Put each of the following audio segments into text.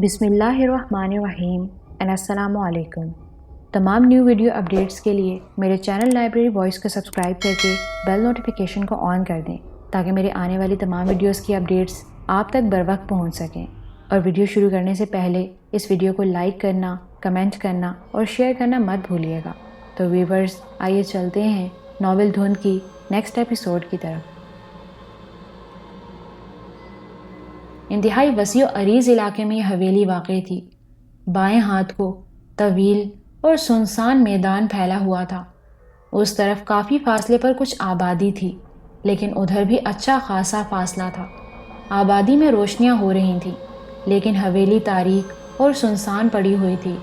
بسم اللہ الرحمن الرحیم السلام علیکم۔ تمام نیو ویڈیو اپڈیٹس کے لیے میرے چینل لائبریری وائس کو سبسکرائب کر کے بیل نوٹیفیکیشن کو آن کر دیں تاکہ میرے آنے والی تمام ویڈیوز کی اپڈیٹس آپ تک بر وقت پہنچ سکیں۔ اور ویڈیو شروع کرنے سے پہلے اس ویڈیو کو لائک کرنا، کمنٹ کرنا اور شیئر کرنا مت بھولیے گا۔ تو ویورز، آئیے چلتے ہیں ناول دھند کی نیکسٹ ایپیسوڈ کی طرف۔ انتہائی وسیع و عریض علاقے میں یہ حویلی واقع تھی۔ بائیں ہاتھ کو طویل اور سنسان میدان پھیلا ہوا تھا۔ اس طرف کافی فاصلے پر کچھ آبادی تھی، لیکن ادھر بھی اچھا خاصا فاصلہ تھا۔ آبادی میں روشنیاں ہو رہی تھیں، لیکن حویلی تاریک اور سنسان پڑی ہوئی تھی۔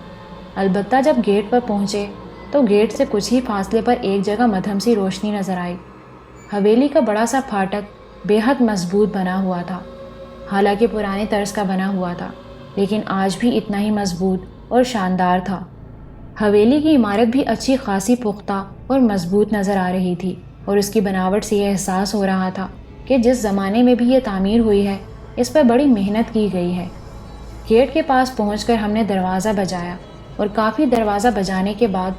البتہ جب گیٹ پر پہنچے تو گیٹ سے کچھ ہی فاصلے پر ایک جگہ مدھم سی روشنی نظر آئی۔ حویلی کا بڑا سا پھاٹک بے حد مضبوط بنا ہوا تھا۔ حالانکہ پرانے طرز کا بنا ہوا تھا، لیکن آج بھی اتنا ہی مضبوط اور شاندار تھا۔ حویلی کی عمارت بھی اچھی خاصی پختہ اور مضبوط نظر آ رہی تھی، اور اس کی بناوٹ سے یہ احساس ہو رہا تھا کہ جس زمانے میں بھی یہ تعمیر ہوئی ہے اس پر بڑی محنت کی گئی ہے۔ گیٹ کے پاس پہنچ کر ہم نے دروازہ بجایا، اور کافی دروازہ بجانے کے بعد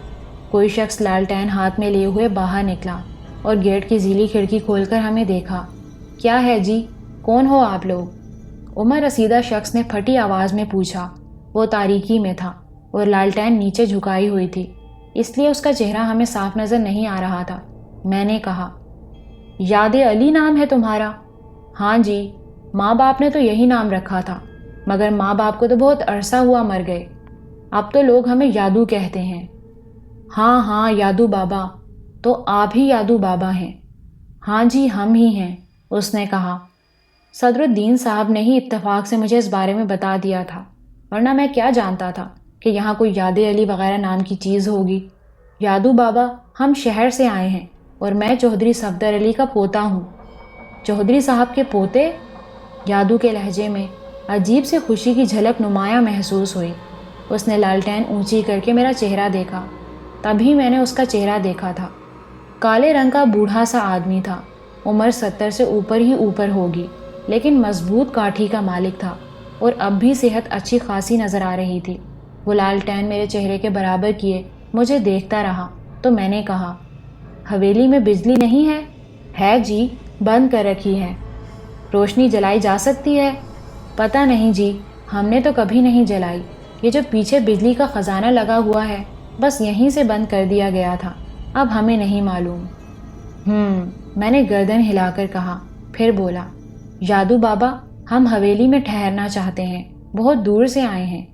کوئی شخص لالٹین ہاتھ میں لیے ہوئے باہر نکلا اور گیٹ کی زیلی کھڑکی کھول کر ہمیں دیکھا۔ کیا ہے جی؟ کون ہو آپ لوگ؟ عمر رسیدہ شخص نے پھٹی آواز میں پوچھا۔ وہ تاریکی میں تھا اور لالٹین نیچے جھکائی ہوئی تھی، اس لیے اس کا چہرہ ہمیں صاف نظر نہیں آ رہا تھا۔ میں نے کہا، یاد علی نام ہے تمہارا؟ ہاں جی، ماں باپ نے تو یہی نام رکھا تھا، مگر ماں باپ کو تو بہت عرصہ ہوا مر گئے۔ اب تو لوگ ہمیں یادو کہتے ہیں۔ ہاں ہاں، یادو بابا۔ تو آپ ہی یادو بابا ہیں؟ ہاں جی، ہم ہی ہیں، اس نے کہا۔ صدر الدین صاحب نے ہی اتفاق سے مجھے اس بارے میں بتا دیا تھا، ورنہ میں کیا جانتا تھا کہ یہاں کوئی یاد علی وغیرہ نام کی چیز ہوگی۔ یادو بابا، ہم شہر سے آئے ہیں اور میں چودھری صفدر علی کا پوتا ہوں۔ چودھری صاحب کے پوتے؟ یادو کے لہجے میں عجیب سے خوشی کی جھلک نمایاں محسوس ہوئی۔ اس نے لالٹین اونچی کر کے میرا چہرہ دیکھا، تبھی میں نے اس کا چہرہ دیکھا تھا۔ کالے رنگ کا بوڑھا سا آدمی تھا، عمر 70 سے اوپر ہی اوپر ہوگی، لیکن مضبوط کاٹھی کا مالک تھا، اور اب بھی صحت اچھی خاصی نظر آ رہی تھی۔ وہ لالٹین میرے چہرے کے برابر کیے مجھے دیکھتا رہا تو میں نے کہا، حویلی میں بجلی نہیں ہے؟ ہے جی، بند کر رکھی ہے۔ روشنی جلائی جا سکتی ہے؟ پتہ نہیں جی، ہم نے تو کبھی نہیں جلائی۔ یہ جو پیچھے بجلی کا خزانہ لگا ہوا ہے بس یہیں سے بند کر دیا گیا تھا، اب ہمیں نہیں معلوم۔ میں نے گردن ہلا کر کہا، پھر بولا، یادو بابا، ہم حویلی میں ٹھہرنا چاہتے ہیں، بہت دور سے آئے ہیں۔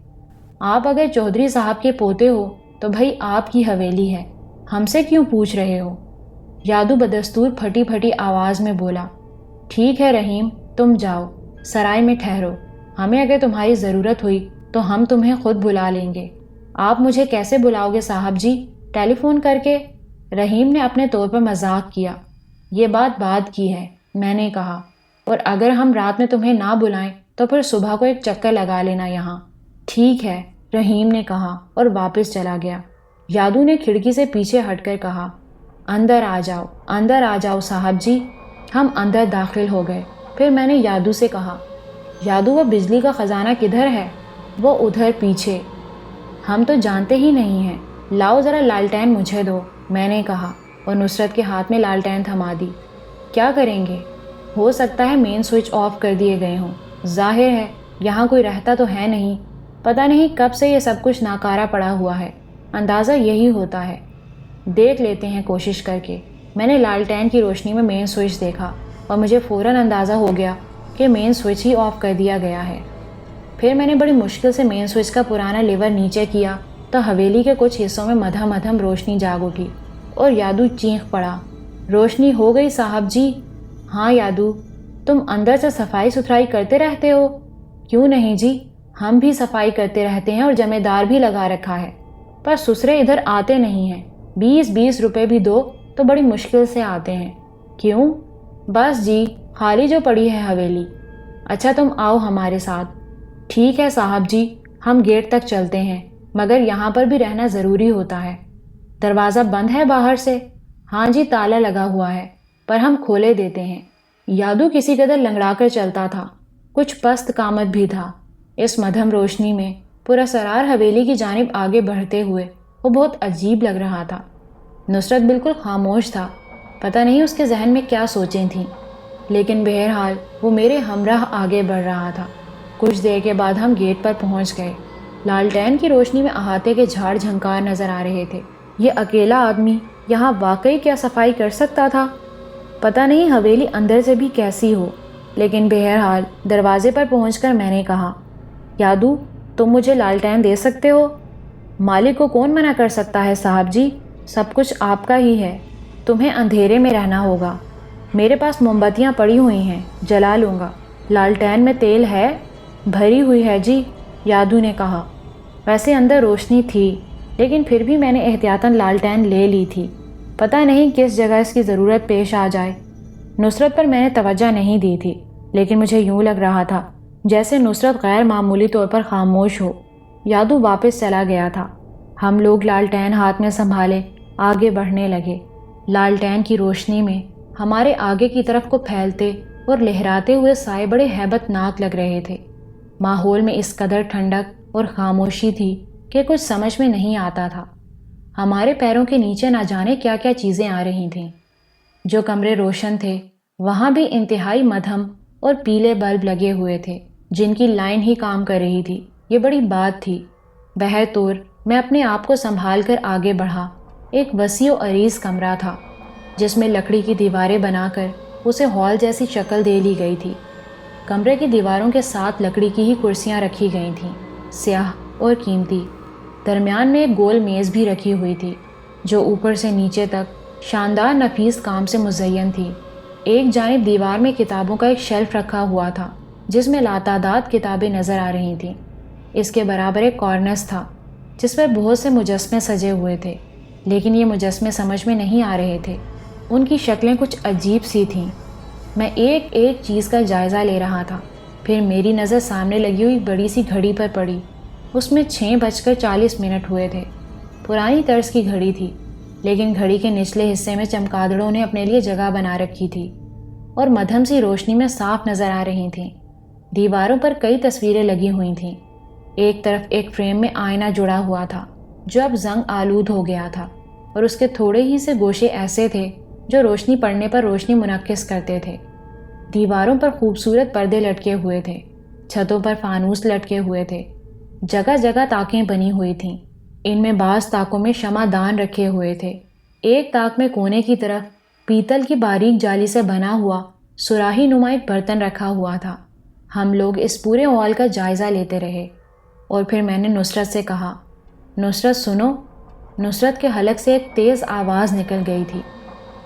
آپ اگر چودھری صاحب کے پوتے ہو تو بھائی آپ کی حویلی ہے، ہم سے کیوں پوچھ رہے ہو؟ یادو بدستور پھٹی پھٹی آواز میں بولا، ٹھیک ہے رحیم، تم جاؤ، سرائے میں ٹھہرو، ہمیں اگر تمہاری ضرورت ہوئی تو ہم تمہیں خود بلا لیں گے۔ آپ مجھے کیسے بلاؤ گے صاحب جی؟ ٹیلی فون کر کے؟ رحیم نے اپنے طور پر مذاق کیا۔ یہ بات بعد کی ہے، میں نے کہا، اور اگر ہم رات میں تمہیں نہ بلائیں تو پھر صبح کو ایک چکر لگا لینا یہاں۔ ٹھیک ہے، رحیم نے کہا اور واپس چلا گیا۔ یادو نے کھڑکی سے پیچھے ہٹ کر کہا، اندر آ جاؤ، اندر آ جاؤ صاحب جی۔ ہم اندر داخل ہو گئے۔ پھر میں نے یادو سے کہا، یادو، وہ بجلی کا خزانہ کدھر ہے؟ وہ ادھر پیچھے۔ ہم تو جانتے ہی نہیں ہیں، لاؤ ذرا لالٹین مجھے دو، میں نے کہا، اور نصرت کے ہاتھ میں لالٹین تھما دی۔ کیا کریں گے؟ ہو سکتا ہے مین سوئچ آف کر دیے گئے ہوں، ظاہر ہے یہاں کوئی رہتا تو ہے نہیں، پتہ نہیں کب سے یہ سب کچھ ناکارہ پڑا ہوا ہے، اندازہ یہی ہوتا ہے۔ دیکھ لیتے ہیں کوشش کر کے۔ میں نے لالٹین کی روشنی میں مین سوئچ دیکھا اور مجھے فوراً اندازہ ہو گیا کہ مین سوئچ ہی آف کر دیا گیا ہے۔ پھر میں نے بڑی مشکل سے مین سوئچ کا پرانا لیور نیچے کیا تو حویلی کے کچھ حصوں میں مدھم مدھم روشنی جاگ اٹھی اور یادو چینخ پڑا، روشنی ہو گئی صاحب جی۔ ہاں یادو، تم اندر سے صفائی ستھرائی کرتے رہتے ہو؟ کیوں نہیں جی، ہم بھی صفائی کرتے رہتے ہیں اور جمع دار بھی لگا رکھا ہے، پر سسرے ادھر آتے نہیں ہیں، 20 روپے بھی دو تو بڑی مشکل سے آتے ہیں۔ کیوں؟ بس جی، خالی جو پڑی ہے حویلی۔ اچھا تم آؤ ہمارے ساتھ۔ ٹھیک ہے صاحب جی، ہم گیٹ تک چلتے ہیں، مگر یہاں پر بھی رہنا ضروری ہوتا ہے۔ دروازہ بند ہے باہر سے؟ ہاں جی، تالا لگا ہوا ہے، پر ہم کھولے دیتے ہیں۔ یادو کسی قدر لنگڑا کر چلتا تھا، کچھ پست قامت بھی تھا۔ اس مدھم روشنی میں پراسرار حویلی کی جانب آگے بڑھتے ہوئے وہ بہت عجیب لگ رہا تھا۔ نصرت بالکل خاموش تھا، پتہ نہیں اس کے ذہن میں کیا سوچیں تھیں، لیکن بہرحال وہ میرے ہمراہ آگے بڑھ رہا تھا۔ کچھ دیر کے بعد ہم گیٹ پر پہنچ گئے۔ لالٹین کی روشنی میں احاطے کے جھاڑ جھنکار نظر آ رہے تھے۔ یہ اکیلا آدمی یہاں واقعی کیا صفائی کر سکتا تھا؟ پتہ نہیں حویلی اندر سے بھی کیسی ہو، لیکن بہرحال دروازے پر پہنچ کر میں نے کہا، یادو تم مجھے لالٹین دے سکتے ہو؟ مالک کو کون منع کر سکتا ہے صاحب جی، سب کچھ آپ کا ہی ہے، تمہیں اندھیرے میں رہنا ہوگا۔ میرے پاس موم بتیاں پڑی ہوئی ہیں، جلا لوں گا۔ لالٹین میں تیل ہے؟ بھری ہوئی ہے جی، یادو نے کہا۔ ویسے اندر روشنی تھی، لیکن پھر بھی میں نے احتیاطاً لالٹین لے لی تھی، پتہ نہیں کس جگہ اس کی ضرورت پیش آ جائے۔ نصرت پر میں نے توجہ نہیں دی تھی، لیکن مجھے یوں لگ رہا تھا جیسے نصرت غیر معمولی طور پر خاموش ہو۔ یادو واپس چلا گیا تھا۔ ہم لوگ لالٹین ہاتھ میں سنبھالے آگے بڑھنے لگے۔ لالٹین کی روشنی میں ہمارے آگے کی طرف کو پھیلتے اور لہراتے ہوئے سائے بڑے ہیبت ناک لگ رہے تھے۔ ماحول میں اس قدر ٹھنڈک اور خاموشی تھی کہ کچھ سمجھ میں نہیں آتا تھا۔ ہمارے پیروں کے نیچے نہ جانے کیا کیا چیزیں آ رہی تھیں۔ جو کمرے روشن تھے وہاں بھی انتہائی مدھم اور پیلے بلب لگے ہوئے تھے، جن کی لائن ہی کام کر رہی تھی۔ یہ بڑی بات تھی۔ بہرطور میں اپنے آپ کو سنبھال کر آگے بڑھا۔ ایک وسیع و عریض کمرہ تھا، جس میں لکڑی کی دیواریں بنا کر اسے ہال جیسی شکل دے لی گئی تھی۔ کمرے کی دیواروں کے ساتھ لکڑی کی ہی کرسیاں رکھی گئی تھیں، سیاہ اور قیمتی۔ درمیان میں ایک گول میز بھی رکھی ہوئی تھی، جو اوپر سے نیچے تک شاندار نفیس کام سے مزین تھی۔ ایک جانب دیوار میں کتابوں کا ایک شیلف رکھا ہوا تھا، جس میں لاتعداد کتابیں نظر آ رہی تھیں۔ اس کے برابر ایک کارنس تھا، جس پر بہت سے مجسمے سجے ہوئے تھے، لیکن یہ مجسمے سمجھ میں نہیں آ رہے تھے۔ ان کی شکلیں کچھ عجیب سی تھیں۔ میں ایک ایک چیز کا جائزہ لے رہا تھا۔ پھر میری نظر سامنے لگی ہوئی بڑی سی گھڑی پر پڑی۔ اس میں 6:40 ہوئے تھے۔ پرانی طرز کی گھڑی تھی، لیکن گھڑی کے نچلے حصے میں چمگادڑوں نے اپنے لیے جگہ بنا رکھی تھی اور مدھم سی روشنی میں صاف نظر آ رہی تھیں۔ دیواروں پر کئی تصویریں لگی ہوئی تھیں۔ ایک طرف ایک فریم میں آئینہ جڑا ہوا تھا، جو اب زنگ آلود ہو گیا تھا، اور اس کے تھوڑے ہی سے گوشے ایسے تھے جو روشنی پڑنے پر روشنی منعکس کرتے تھے۔ دیواروں پر خوبصورت پردے لٹکے ہوئے تھے، چھتوں پر فانوس لٹکے ہوئے تھے، جگہ جگہ تاکیں بنی ہوئی تھیں۔ ان میں بعض تاکوں میں شمع دان رکھے ہوئے تھے۔ ایک تاک میں کونے کی طرف پیتل کی باریک جالی سے بنا ہوا سراہی نما ایک برتن رکھا ہوا تھا۔ ہم لوگ اس پورے ہال کا جائزہ لیتے رہے، اور پھر میں نے نصرت سے کہا، نصرت سنو۔ نصرت کے حلق سے ایک تیز آواز نکل گئی تھی۔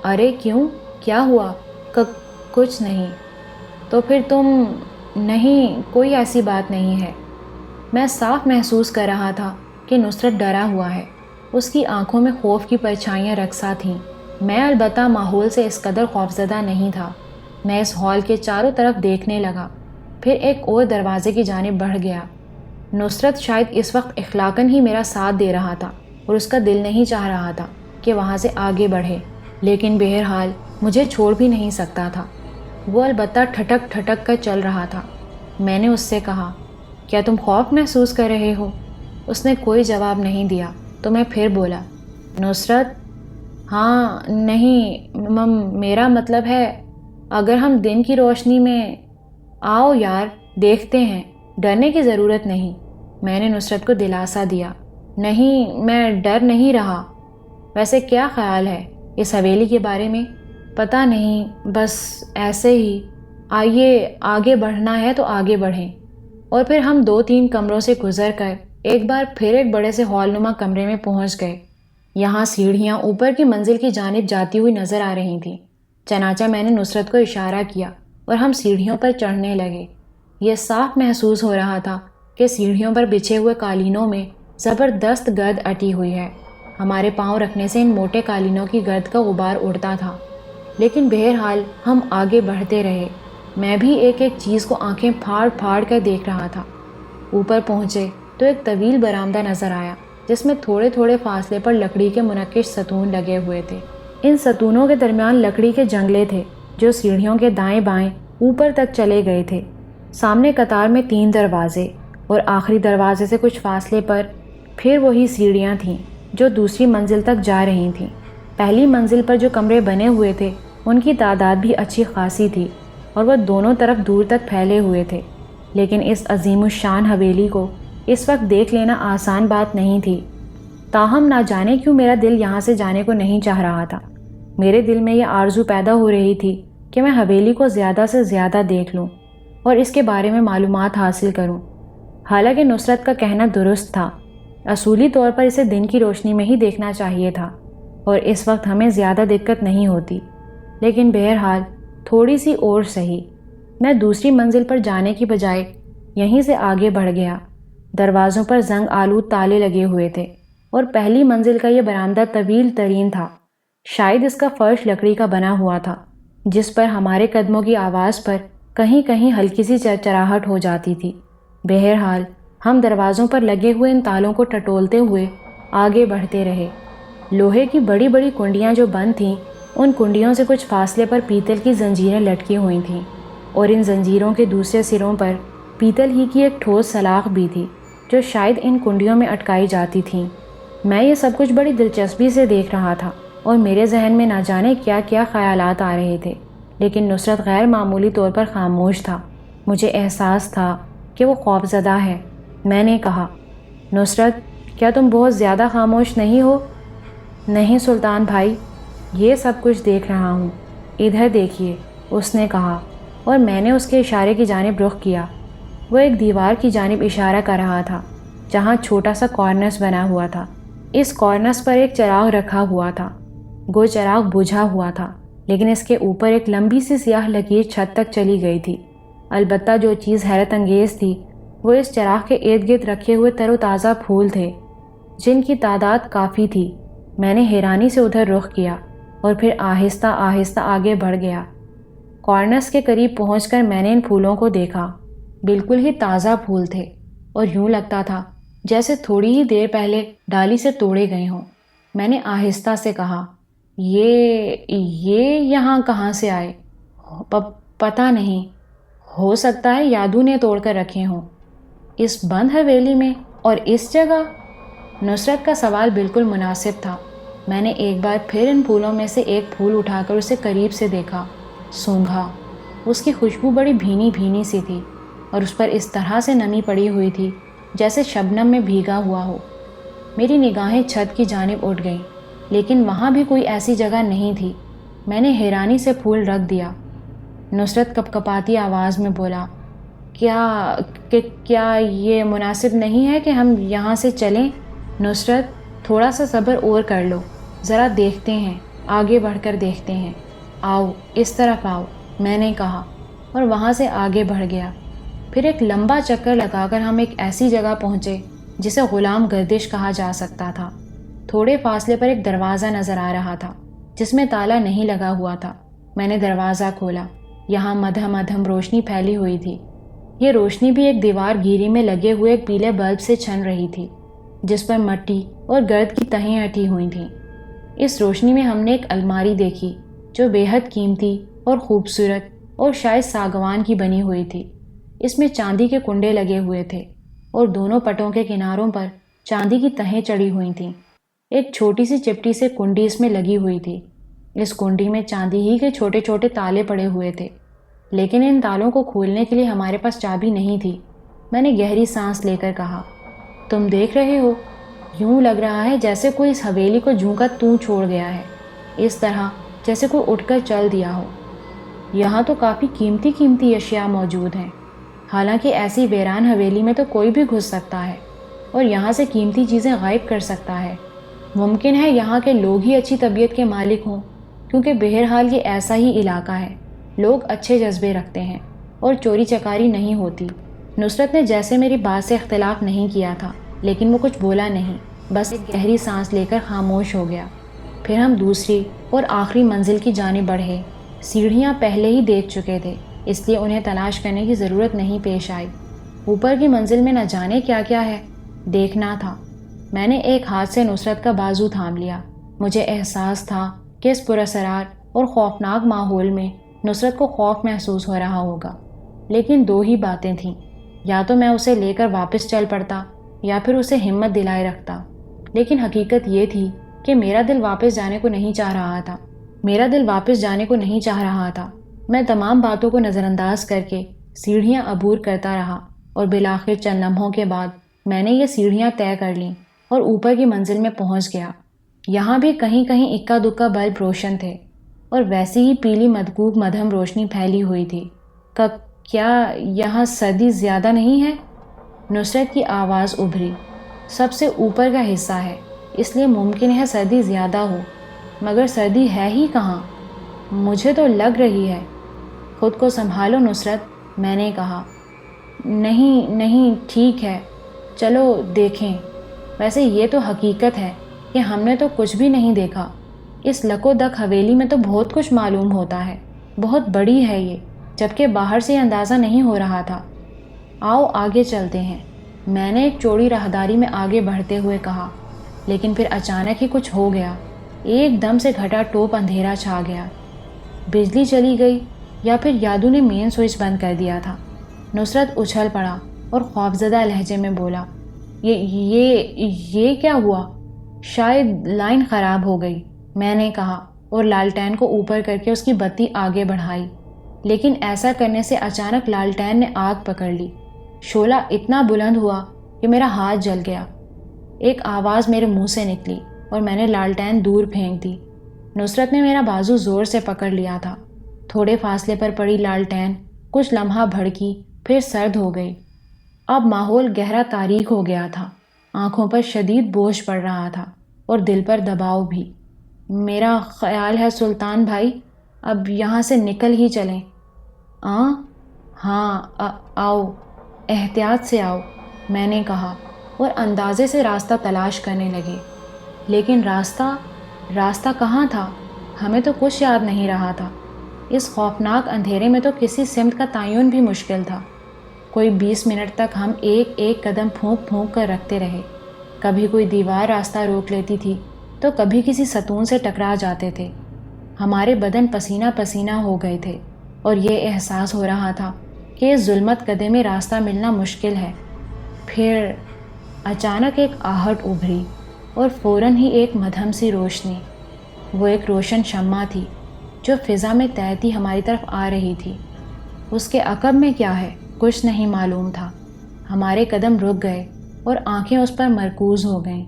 ارے کیوں، کیا ہوا؟ کچھ نہیں۔ تو پھر تم؟ نہیں، کوئی ایسی بات نہیں ہے۔ میں صاف محسوس کر رہا تھا کہ نصرت ڈرا ہوا ہے۔ اس کی آنکھوں میں خوف کی پرچھائیاں رقصاں تھیں۔ میں البتہ ماحول سے اس قدر خوفزدہ نہیں تھا۔ میں اس ہال کے چاروں طرف دیکھنے لگا، پھر ایک اور دروازے کی جانب بڑھ گیا۔ نصرت شاید اس وقت اخلاقاً ہی میرا ساتھ دے رہا تھا، اور اس کا دل نہیں چاہ رہا تھا کہ وہاں سے آگے بڑھے، لیکن بہرحال مجھے چھوڑ بھی نہیں سکتا تھا۔ وہ البتہ ٹھٹک ٹھٹک کر چل رہا تھا۔ میں نے اس سے کہا، کیا تم خوف محسوس کر رہے ہو؟ اس نے کوئی جواب نہیں دیا، تو میں پھر بولا، نصرت؟ ہاں، نہیں، میرا مطلب ہے اگر ہم دن کی روشنی میں… آؤ یار، دیکھتے ہیں، ڈرنے کی ضرورت نہیں۔ میں نے نصرت کو دلاسا دیا۔ نہیں، میں ڈر نہیں رہا۔ ویسے کیا خیال ہے اس حویلی کے بارے میں؟ پتہ نہیں، بس ایسے ہی۔ آئیے، آگے بڑھنا ہے تو آگے بڑھیں۔ اور پھر ہم 2-3 کمروں سے گزر کر ایک بار پھر ایک بڑے سے ہال نما کمرے میں پہنچ گئے۔ یہاں سیڑھیاں اوپر کی منزل کی جانب جاتی ہوئی نظر آ رہی تھیں۔ چنانچہ میں نے نصرت کو اشارہ کیا اور ہم سیڑھیوں پر چڑھنے لگے۔ یہ صاف محسوس ہو رہا تھا کہ سیڑھیوں پر بچھے ہوئے قالینوں میں زبردست گرد اٹی ہوئی ہے۔ ہمارے پاؤں رکھنے سے ان موٹے قالینوں کی گرد کا غبار اڑتا تھا، لیکن بہرحال ہم آگے بڑھتے رہے۔ میں بھی ایک ایک چیز کو آنکھیں پھاڑ پھاڑ کر دیکھ رہا تھا۔ اوپر پہنچے تو ایک طویل برآمدہ نظر آیا، جس میں تھوڑے تھوڑے فاصلے پر لکڑی کے منقش ستون لگے ہوئے تھے۔ ان ستونوں کے درمیان لکڑی کے جنگلے تھے، جو سیڑھیوں کے دائیں بائیں اوپر تک چلے گئے تھے۔ سامنے قطار میں 3 دروازے اور آخری دروازے سے کچھ فاصلے پر پھر وہی سیڑھیاں تھیں جو دوسری منزل تک جا رہی تھیں۔ پہلی منزل پر جو کمرے بنے ہوئے تھے ان کی تعداد بھی اچھی خاصی تھی اور وہ دونوں طرف دور تک پھیلے ہوئے تھے، لیکن اس عظیم الشان حویلی کو اس وقت دیکھ لینا آسان بات نہیں تھی۔ تاہم نہ جانے کیوں میرا دل یہاں سے جانے کو نہیں چاہ رہا تھا۔ میرے دل میں یہ آرزو پیدا ہو رہی تھی کہ میں حویلی کو زیادہ سے زیادہ دیکھ لوں اور اس کے بارے میں معلومات حاصل کروں۔ حالانکہ نصرت کا کہنا درست تھا، اصولی طور پر اسے دن کی روشنی میں ہی دیکھنا چاہیے تھا اور اس وقت ہمیں زیادہ دقت نہیں ہوتی، لیکن بہرحال تھوڑی سی اور سہی۔ میں دوسری منزل پر جانے کی بجائے یہیں سے آگے بڑھ گیا۔ دروازوں پر زنگ آلود تالے لگے ہوئے تھے اور پہلی منزل کا یہ برآمدہ طویل ترین تھا۔ شاید اس کا فرش لکڑی کا بنا ہوا تھا، جس پر ہمارے قدموں کی آواز پر کہیں کہیں ہلکی سی چرچراہٹ ہو جاتی تھی۔ بہرحال ہم دروازوں پر لگے ہوئے ان تالوں کو ٹٹولتے ہوئے آگے بڑھتے رہے۔ لوہے کی بڑی بڑی کنڈیاں جو بند تھیں، ان کنڈیوں سے کچھ فاصلے پر پیتل کی زنجیریں لٹکی ہوئی تھیں اور ان زنجیروں کے دوسرے سروں پر پیتل ہی کی ایک ٹھوس سلاخ بھی تھی جو شاید ان کنڈیوں میں اٹکائی جاتی تھیں۔ میں یہ سب کچھ بڑی دلچسپی سے دیکھ رہا تھا اور میرے ذہن میں نہ جانے کیا کیا خیالات آ رہے تھے، لیکن نصرت غیر معمولی طور پر خاموش تھا۔ مجھے احساس تھا کہ وہ خوفزدہ ہے۔ میں نے کہا، نصرت، کیا تم بہت زیادہ خاموش نہیں ہو؟ نہیں سلطان بھائی، یہ سب کچھ دیکھ رہا ہوں، ادھر دیکھیے، اس نے کہا اور میں نے اس کے اشارے کی جانب رخ کیا۔ وہ ایک دیوار کی جانب اشارہ کر رہا تھا جہاں چھوٹا سا کارنس بنا ہوا تھا۔ اس کارنس پر ایک چراغ رکھا ہوا تھا۔ وہ چراغ بجھا ہوا تھا، لیکن اس کے اوپر ایک لمبی سی سیاہ لکیر چھت تک چلی گئی تھی۔ البتہ جو چیز حیرت انگیز تھی وہ اس چراغ کے ارد گرد رکھے ہوئے تر و تازہ پھول تھے، جن کی تعداد کافی تھی۔ میں نے حیرانی سے ادھر رخ کیا اور پھر آہستہ آہستہ آگے بڑھ گیا۔ کارنس کے قریب پہنچ کر میں نے ان پھولوں کو دیکھا۔ بالکل ہی تازہ پھول تھے اور یوں لگتا تھا جیسے تھوڑی ہی دیر پہلے ڈالی سے توڑے گئے ہوں۔ میں نے آہستہ سے کہا، یہ یہاں کہاں سے آئے؟ پتہ نہیں، ہو سکتا ہے یادو نے توڑ کر رکھے ہوں۔ اس بند حویلی میں اور اس جگہ؟ نصرت کا سوال بالکل مناسب تھا۔ میں نے ایک بار پھر ان پھولوں میں سے ایک پھول اٹھا کر اسے قریب سے دیکھا، سونگھا۔ اس کی خوشبو بڑی بھینی بھینی سی تھی اور اس پر اس طرح سے نمی پڑی ہوئی تھی جیسے شبنم میں بھیگا ہوا ہو۔ میری نگاہیں چھت کی جانب اٹھ گئیں، لیکن وہاں بھی کوئی ایسی جگہ نہیں تھی۔ میں نے حیرانی سے پھول رکھ دیا۔ نصرت کپکپاتی آواز میں بولا، کیا یہ مناسب نہیں ہے کہ ہم یہاں سے چلیں؟ نصرت، تھوڑا سا صبر اور کر لو، ذرا دیکھتے ہیں، آگے بڑھ کر دیکھتے ہیں۔ آؤ، اس طرف آؤ، میں نے کہا اور وہاں سے آگے بڑھ گیا۔ پھر ایک لمبا چکر لگا کر ہم ایک ایسی جگہ پہنچے جسے غلام گردش کہا جا سکتا تھا۔ تھوڑے فاصلے پر ایک دروازہ نظر آ رہا تھا جس میں تالا نہیں لگا ہوا تھا۔ میں نے دروازہ کھولا۔ یہاں مدھم مدھم روشنی پھیلی ہوئی تھی۔ یہ روشنی بھی ایک دیوار گیری میں لگے ہوئے ایک پیلے بلب سے چھن رہی تھی جس پر مٹی اور گرد کی تہیں اٹھی ہوئی تھیں۔ اس روشنی میں ہم نے ایک الماری دیکھی جو بے حد قیمتی اور خوبصورت اور شاید ساگوان کی بنی ہوئی تھی۔ اس میں چاندی کے کنڈے لگے ہوئے تھے اور دونوں پٹوں کے کناروں پر چاندی کی تہیں چڑھی ہوئی تھیں۔ ایک چھوٹی سی چپٹی سے کنڈی اس میں لگی ہوئی تھی۔ اس کنڈی میں چاندی ہی کے چھوٹے چھوٹے تالے پڑے ہوئے تھے، لیکن ان تالوں کو کھولنے کے لیے ہمارے پاس چابی نہیں تھی۔ میں نے گہری سانس لے کر کہا، تم دیکھ رہے ہو؟ یوں لگ رہا ہے جیسے کوئی اس حویلی کو جوں کا توں چھوڑ گیا ہے، اس طرح جیسے کوئی اٹھ کر چل دیا ہو۔ یہاں تو کافی قیمتی قیمتی اشیاء موجود ہیں، حالانکہ ایسی ویران حویلی میں تو کوئی بھی گھس سکتا ہے اور یہاں سے قیمتی چیزیں غائب کر سکتا ہے۔ ممکن ہے یہاں کے لوگ ہی اچھی طبیعت کے مالک ہوں، کیونکہ بہرحال یہ ایسا ہی علاقہ ہے، لوگ اچھے جذبے رکھتے ہیں اور چوری چکاری نہیں ہوتی۔ نصرت نے جیسے میری بات سے اختلاف نہیں کیا تھا، لیکن وہ کچھ بولا نہیں، بس ایک گہری سانس لے کر خاموش ہو گیا۔ پھر ہم دوسری اور آخری منزل کی جانب بڑھے۔ سیڑھیاں پہلے ہی دیکھ چکے تھے، اس لیے انہیں تلاش کرنے کی ضرورت نہیں پیش آئی۔ اوپر کی منزل میں نہ جانے کیا کیا ہے، دیکھنا تھا۔ میں نے ایک ہاتھ سے نصرت کا بازو تھام لیا۔ مجھے احساس تھا کہ اس پراسرار اور خوفناک ماحول میں نصرت کو خوف محسوس ہو رہا ہوگا، لیکن دو ہی باتیں تھیں۔ یا تو میں اسے لے کر واپس چل پڑتا یا پھر اسے ہمت دلائے رکھتا، لیکن حقیقت یہ تھی کہ میرا دل واپس جانے کو نہیں چاہ رہا تھا۔ میں تمام باتوں کو نظر انداز کر کے سیڑھیاں عبور کرتا رہا اور بالآخر چند لمحوں کے بعد میں نے یہ سیڑھیاں طے کر لیں اور اوپر کی منزل میں پہنچ گیا۔ یہاں بھی کہیں کہیں اکا دکا بلب روشن تھے اور ویسی ہی پیلی مدکوک مدھم روشنی پھیلی ہوئی تھی۔ کیا یہاں سردی زیادہ نہیں ہے؟ نصرت کی آواز ابھری۔ سب سے اوپر کا حصہ ہے، اس لیے ممکن ہے سردی زیادہ ہو، مگر سردی ہے ہی کہاں؟ مجھے تو لگ رہی ہے۔ خود کو سنبھالو نصرت، میں نے کہا۔ نہیں ٹھیک ہے، چلو دیکھیں۔ ویسے یہ تو حقیقت ہے کہ ہم نے تو کچھ بھی نہیں دیکھا۔ اس لکو دک حویلی میں تو بہت کچھ معلوم ہوتا ہے، بہت بڑی ہے یہ، جبکہ باہر سے اندازہ نہیں ہو رہا تھا۔ آؤ آگے چلتے ہیں، میں نے ایک چوڑی راہداری میں آگے بڑھتے ہوئے کہا، لیکن پھر اچانک ہی کچھ ہو گیا۔ ایک دم سے گھٹا ٹوپ اندھیرا چھا گیا۔ بجلی چلی گئی یا پھر یادو نے مین سوئچ بند کر دیا تھا؟ نصرت اچھل پڑا اور خوفزدہ لہجے میں بولا، یہ کیا ہوا؟ شاید لائن خراب ہو گئی، میں نے کہا اور لالٹین کو اوپر کر کے اس کی بتی آگے بڑھائی، لیکن ایسا کرنے سے اچانک لالٹین نے آگ پکڑ لی۔ شعلہ اتنا بلند ہوا کہ میرا ہاتھ جل گیا۔ ایک آواز میرے منہ سے نکلی اور میں نے لالٹین دور پھینک دی۔ نصرت نے میرا بازو زور سے پکڑ لیا تھا۔ تھوڑے فاصلے پر پڑی لالٹین کچھ لمحہ بھڑکی، پھر سرد ہو گئی۔ اب ماحول گہرا تاریک ہو گیا تھا، آنکھوں پر شدید بوجھ پڑ رہا تھا اور دل پر دباؤ بھی۔ میرا خیال ہے سلطان بھائی، اب یہاں سے نکل ہی چلیں۔ ہاں آؤ، احتیاط سے آؤ، میں نے کہا اور اندازے سے راستہ تلاش کرنے لگے۔ لیکن راستہ کہاں تھا؟ ہمیں تو کچھ یاد نہیں رہا تھا۔ اس خوفناک اندھیرے میں تو کسی سمت کا تعین بھی مشکل تھا۔ کوئی 20 منٹ تک ہم ایک قدم پھونک کر رکھتے رہے۔ کبھی کوئی دیوار راستہ روک لیتی تھی تو کبھی کسی ستون سے ٹکرا جاتے تھے۔ ہمارے بدن پسینہ پسینہ ہو گئے تھے اور یہ احساس ہو رہا تھا کہ اس ظلمت کدے میں راستہ ملنا مشکل ہے۔ پھر اچانک ایک آہٹ ابھری اور فوراً ہی ایک مدھم سی روشنی۔ وہ ایک روشن شمع تھی جو فضا میں تیرتی ہماری طرف آ رہی تھی۔ اس کے عقب میں کیا ہے کچھ نہیں معلوم تھا۔ ہمارے قدم رک گئے اور آنکھیں اس پر مرکوز ہو گئیں۔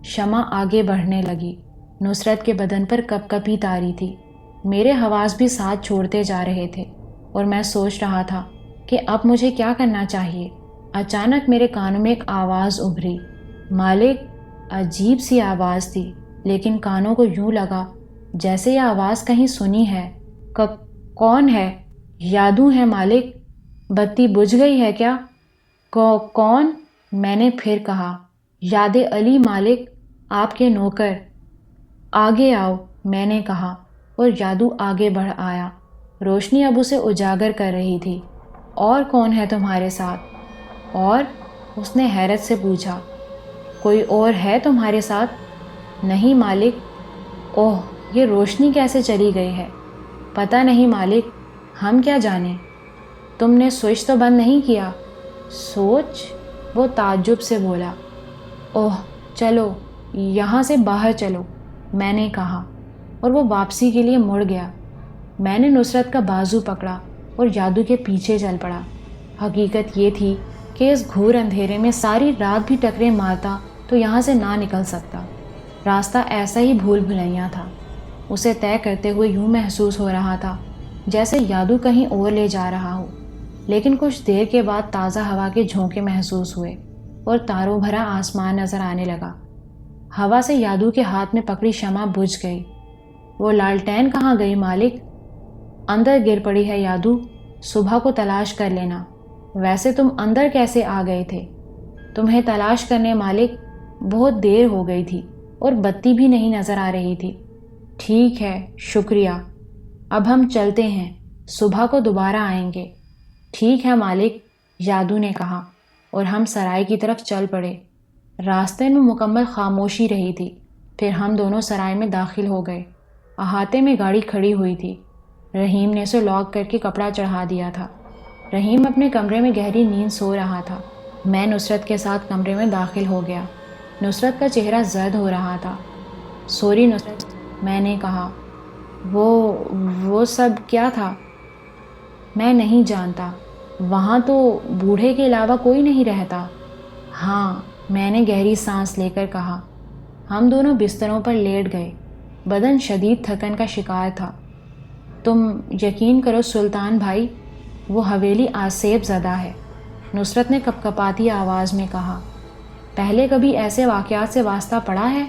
شمع آگے بڑھنے لگی۔ نصرت کے بدن پر کپ کپی طاری تھی۔ میرے حواس بھی ساتھ چھوڑتے جا رہے تھے اور میں سوچ رہا تھا کہ اب مجھے کیا کرنا چاہیے۔ اچانک میرے کانوں میں ایک آواز ابھری۔ مالک! عجیب سی آواز تھی، لیکن کانوں کو یوں لگا جیسے یہ آواز کہیں سنی ہے۔ کون ہے؟ یادو ہے مالک۔ بتی بجھ گئی ہے کیا؟ کون؟ میں نے پھر کہا۔ یاد علی مالک، آپ کے نوکر۔ آگے آؤ، میں نے کہا اور یادو آگے بڑھ آیا۔ روشنی اب اسے اجاگر کر رہی تھی۔ اور کون ہے تمہارے ساتھ؟ اور؟ اس نے حیرت سے پوچھا۔ کوئی اور ہے تمہارے ساتھ؟ نہیں مالک۔ اوہ، یہ روشنی کیسے چلی گئی ہے؟ پتہ نہیں مالک، ہم کیا جانیں۔ تم نے سوئچ تو بند نہیں کیا؟ سوچ؟ وہ تعجب سے بولا۔ اوہ چلو، یہاں سے باہر چلو، میں نے کہا اور وہ واپسی کے لیے مڑ گیا۔ میں نے نصرت کا بازو پکڑا اور یادو کے پیچھے چل پڑا۔ حقیقت یہ تھی کہ اس گھور اندھیرے میں ساری رات بھی ٹکرے مارتا تو یہاں سے نہ نکل سکتا۔ راستہ ایسا ہی بھول بھلیاں تھا۔ اسے طے کرتے ہوئے یوں محسوس ہو رہا تھا جیسے یادو کہیں اور لے جا رہا ہو۔ لیکن کچھ دیر کے بعد تازہ ہوا کے جھونکے محسوس ہوئے اور تاروں بھرا آسمان نظر آنے لگا۔ ہوا سے یادو کے ہاتھ میں پکڑی شمع بجھ گئی۔ وہ لالٹین کہاں گئی مالک؟ اندر گر پڑی ہے یادو، صبح کو تلاش کر لینا۔ ویسے تم اندر کیسے آ گئے تھے؟ تمہیں تلاش کرنے مالک، بہت دیر ہو گئی تھی اور بتی بھی نہیں نظر آ رہی تھی۔ ٹھیک ہے، شکریہ، اب ہم چلتے ہیں، صبح کو دوبارہ آئیں گے۔ ٹھیک ہے مالک، یادو نے کہا اور ہم سرائے کی طرف چل پڑے۔ راستے میں مکمل خاموشی رہی تھی۔ پھر ہم دونوں سرائے میں داخل ہو گئے۔ احاطے میں گاڑی کھڑی ہوئی تھی۔ رحیم نے اسے لاک کر کے کپڑا چڑھا دیا تھا۔ رحیم اپنے کمرے میں گہری نیند سو رہا تھا۔ میں نصرت کے ساتھ کمرے میں داخل ہو گیا۔ نصرت کا چہرہ زرد ہو رہا تھا۔ سوری نصرت، میں نے کہا، وہ سب کیا تھا؟ میں نہیں جانتا، وہاں تو بوڑھے کے علاوہ کوئی نہیں رہتا۔ ہاں، میں نے گہری سانس لے کر کہا۔ ہم دونوں بستروں پر لیٹ گئے۔ بدن شدید تھکن کا شکار تھا۔ تم یقین کرو سلطان بھائی، وہ حویلی آسیب زدہ ہے، نصرت نے کپکپاتی آواز میں کہا۔ پہلے کبھی ایسے واقعات سے واسطہ پڑا ہے؟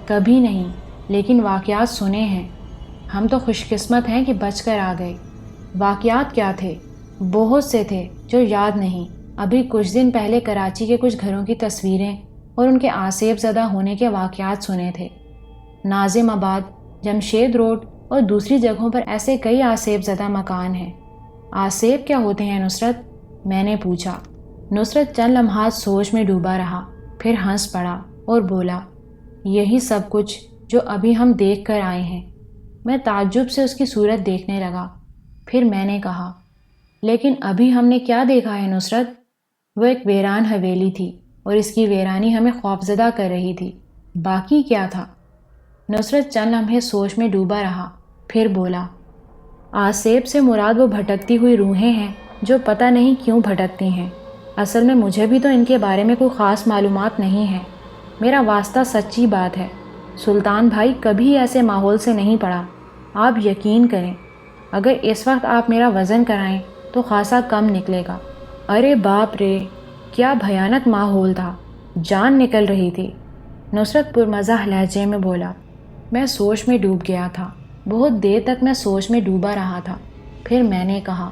کبھی نہیں، لیکن واقعات سنے ہیں۔ ہم تو خوش قسمت ہیں کہ بچ کر آ گئے۔ واقعات کیا تھے؟ بہت سے تھے جو یاد نہیں۔ ابھی کچھ دن پہلے کراچی کے کچھ گھروں کی تصویریں اور ان کے آسیب زدہ ہونے کے واقعات سنے تھے۔ ناظم آباد، جمشید روڈ اور دوسری جگہوں پر ایسے کئی آسیب زدہ مکان ہیں۔ آسیب کیا ہوتے ہیں نصرت؟ میں نے پوچھا۔ نصرت چند لمحات سوچ میں ڈوبا رہا، پھر ہنس پڑا اور بولا، یہی سب کچھ جو ابھی ہم دیکھ کر آئے ہیں۔ میں تعجب سے اس کی صورت دیکھنے لگا۔ پھر میں نے کہا، لیکن ابھی ہم نے کیا دیکھا ہے نصرت؟ وہ ایک ویران حویلی تھی اور اس کی ویرانی ہمیں خوفزدہ کر رہی تھی۔ باقی کیا تھا؟ نصرت چند لمحے سوچ میں ڈوبا رہا، پھر بولا، آسیب سے مراد وہ بھٹکتی ہوئی روحیں ہیں جو پتہ نہیں کیوں بھٹکتی ہیں۔ اصل میں مجھے بھی تو ان کے بارے میں کوئی خاص معلومات نہیں ہے۔ میرا واسطہ سچی بات ہے، سلطان بھائی کبھی ایسے ماحول سے نہیں پڑا۔ آپ یقین کریں، اگر اس وقت آپ میرا وزن کرائیں تو خاصا کم نکلے گا۔ ارے باپ رے، کیا بھیانک ماحول تھا، جان نکل رہی تھی، نصرت پرمزاح لہجے میں بولا۔ میں سوچ میں ڈوب گیا تھا۔ بہت دیر تک میں سوچ میں ڈوبا رہا تھا۔ پھر میں نے کہا،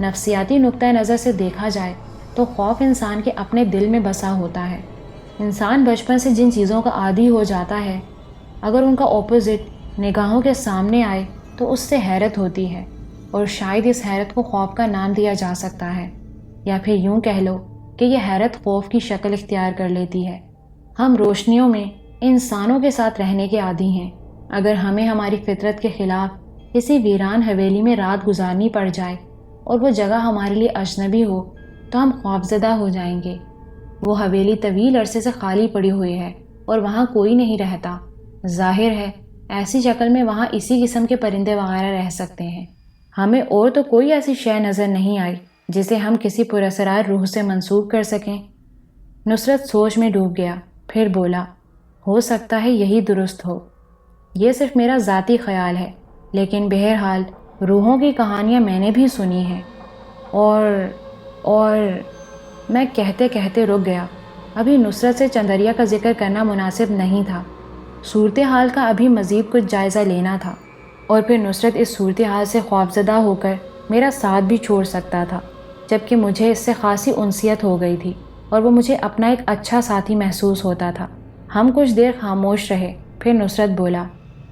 نفسیاتی نقطہ نظر سے دیکھا جائے تو خوف انسان کے اپنے دل میں بسا ہوتا ہے۔ انسان بچپن سے جن چیزوں کا عادی ہو جاتا ہے، اگر ان کا اپوزٹ نگاہوں کے سامنے آئے تو اس سے حیرت ہوتی ہے، اور شاید اس حیرت کو خوف کا نام دیا جا سکتا ہے، یا پھر یوں کہہ لو کہ یہ حیرت خوف کی شکل اختیار کر لیتی ہے۔ ہم روشنیوں میں انسانوں کے ساتھ رہنے کے عادی ہیں۔ اگر ہمیں ہماری فطرت کے خلاف کسی ویران حویلی میں رات گزارنی پڑ جائے اور وہ جگہ ہمارے لیے اجنبی ہو تو ہم خوفزدہ ہو جائیں گے۔ وہ حویلی طویل عرصے سے خالی پڑی ہوئی ہے اور وہاں کوئی نہیں رہتا۔ ظاہر ہے ایسی شکل میں وہاں اسی قسم کے پرندے وغیرہ رہ سکتے ہیں۔ ہمیں اور تو کوئی ایسی شے نظر نہیں آئی جسے ہم کسی پراسرار روح سے منسوب کر سکیں۔ نصرت سوچ میں ڈوب گیا، پھر بولا، ہو سکتا ہے یہی درست ہو۔ یہ صرف میرا ذاتی خیال ہے، لیکن بہرحال روحوں کی کہانیاں میں نے بھی سنی ہیں۔ اور میں کہتے کہتے رک گیا۔ ابھی نصرت سے چندریا کا ذکر کرنا مناسب نہیں تھا۔ صورتحال کا ابھی مزید کچھ جائزہ لینا تھا، اور پھر نصرت اس صورتحال سے خوفزدہ ہو کر میرا ساتھ بھی چھوڑ سکتا تھا، جبکہ مجھے اس سے خاصی انسیت ہو گئی تھی اور وہ مجھے اپنا ایک اچھا ساتھی محسوس ہوتا تھا۔ ہم کچھ دیر خاموش رہے، پھر نصرت بولا،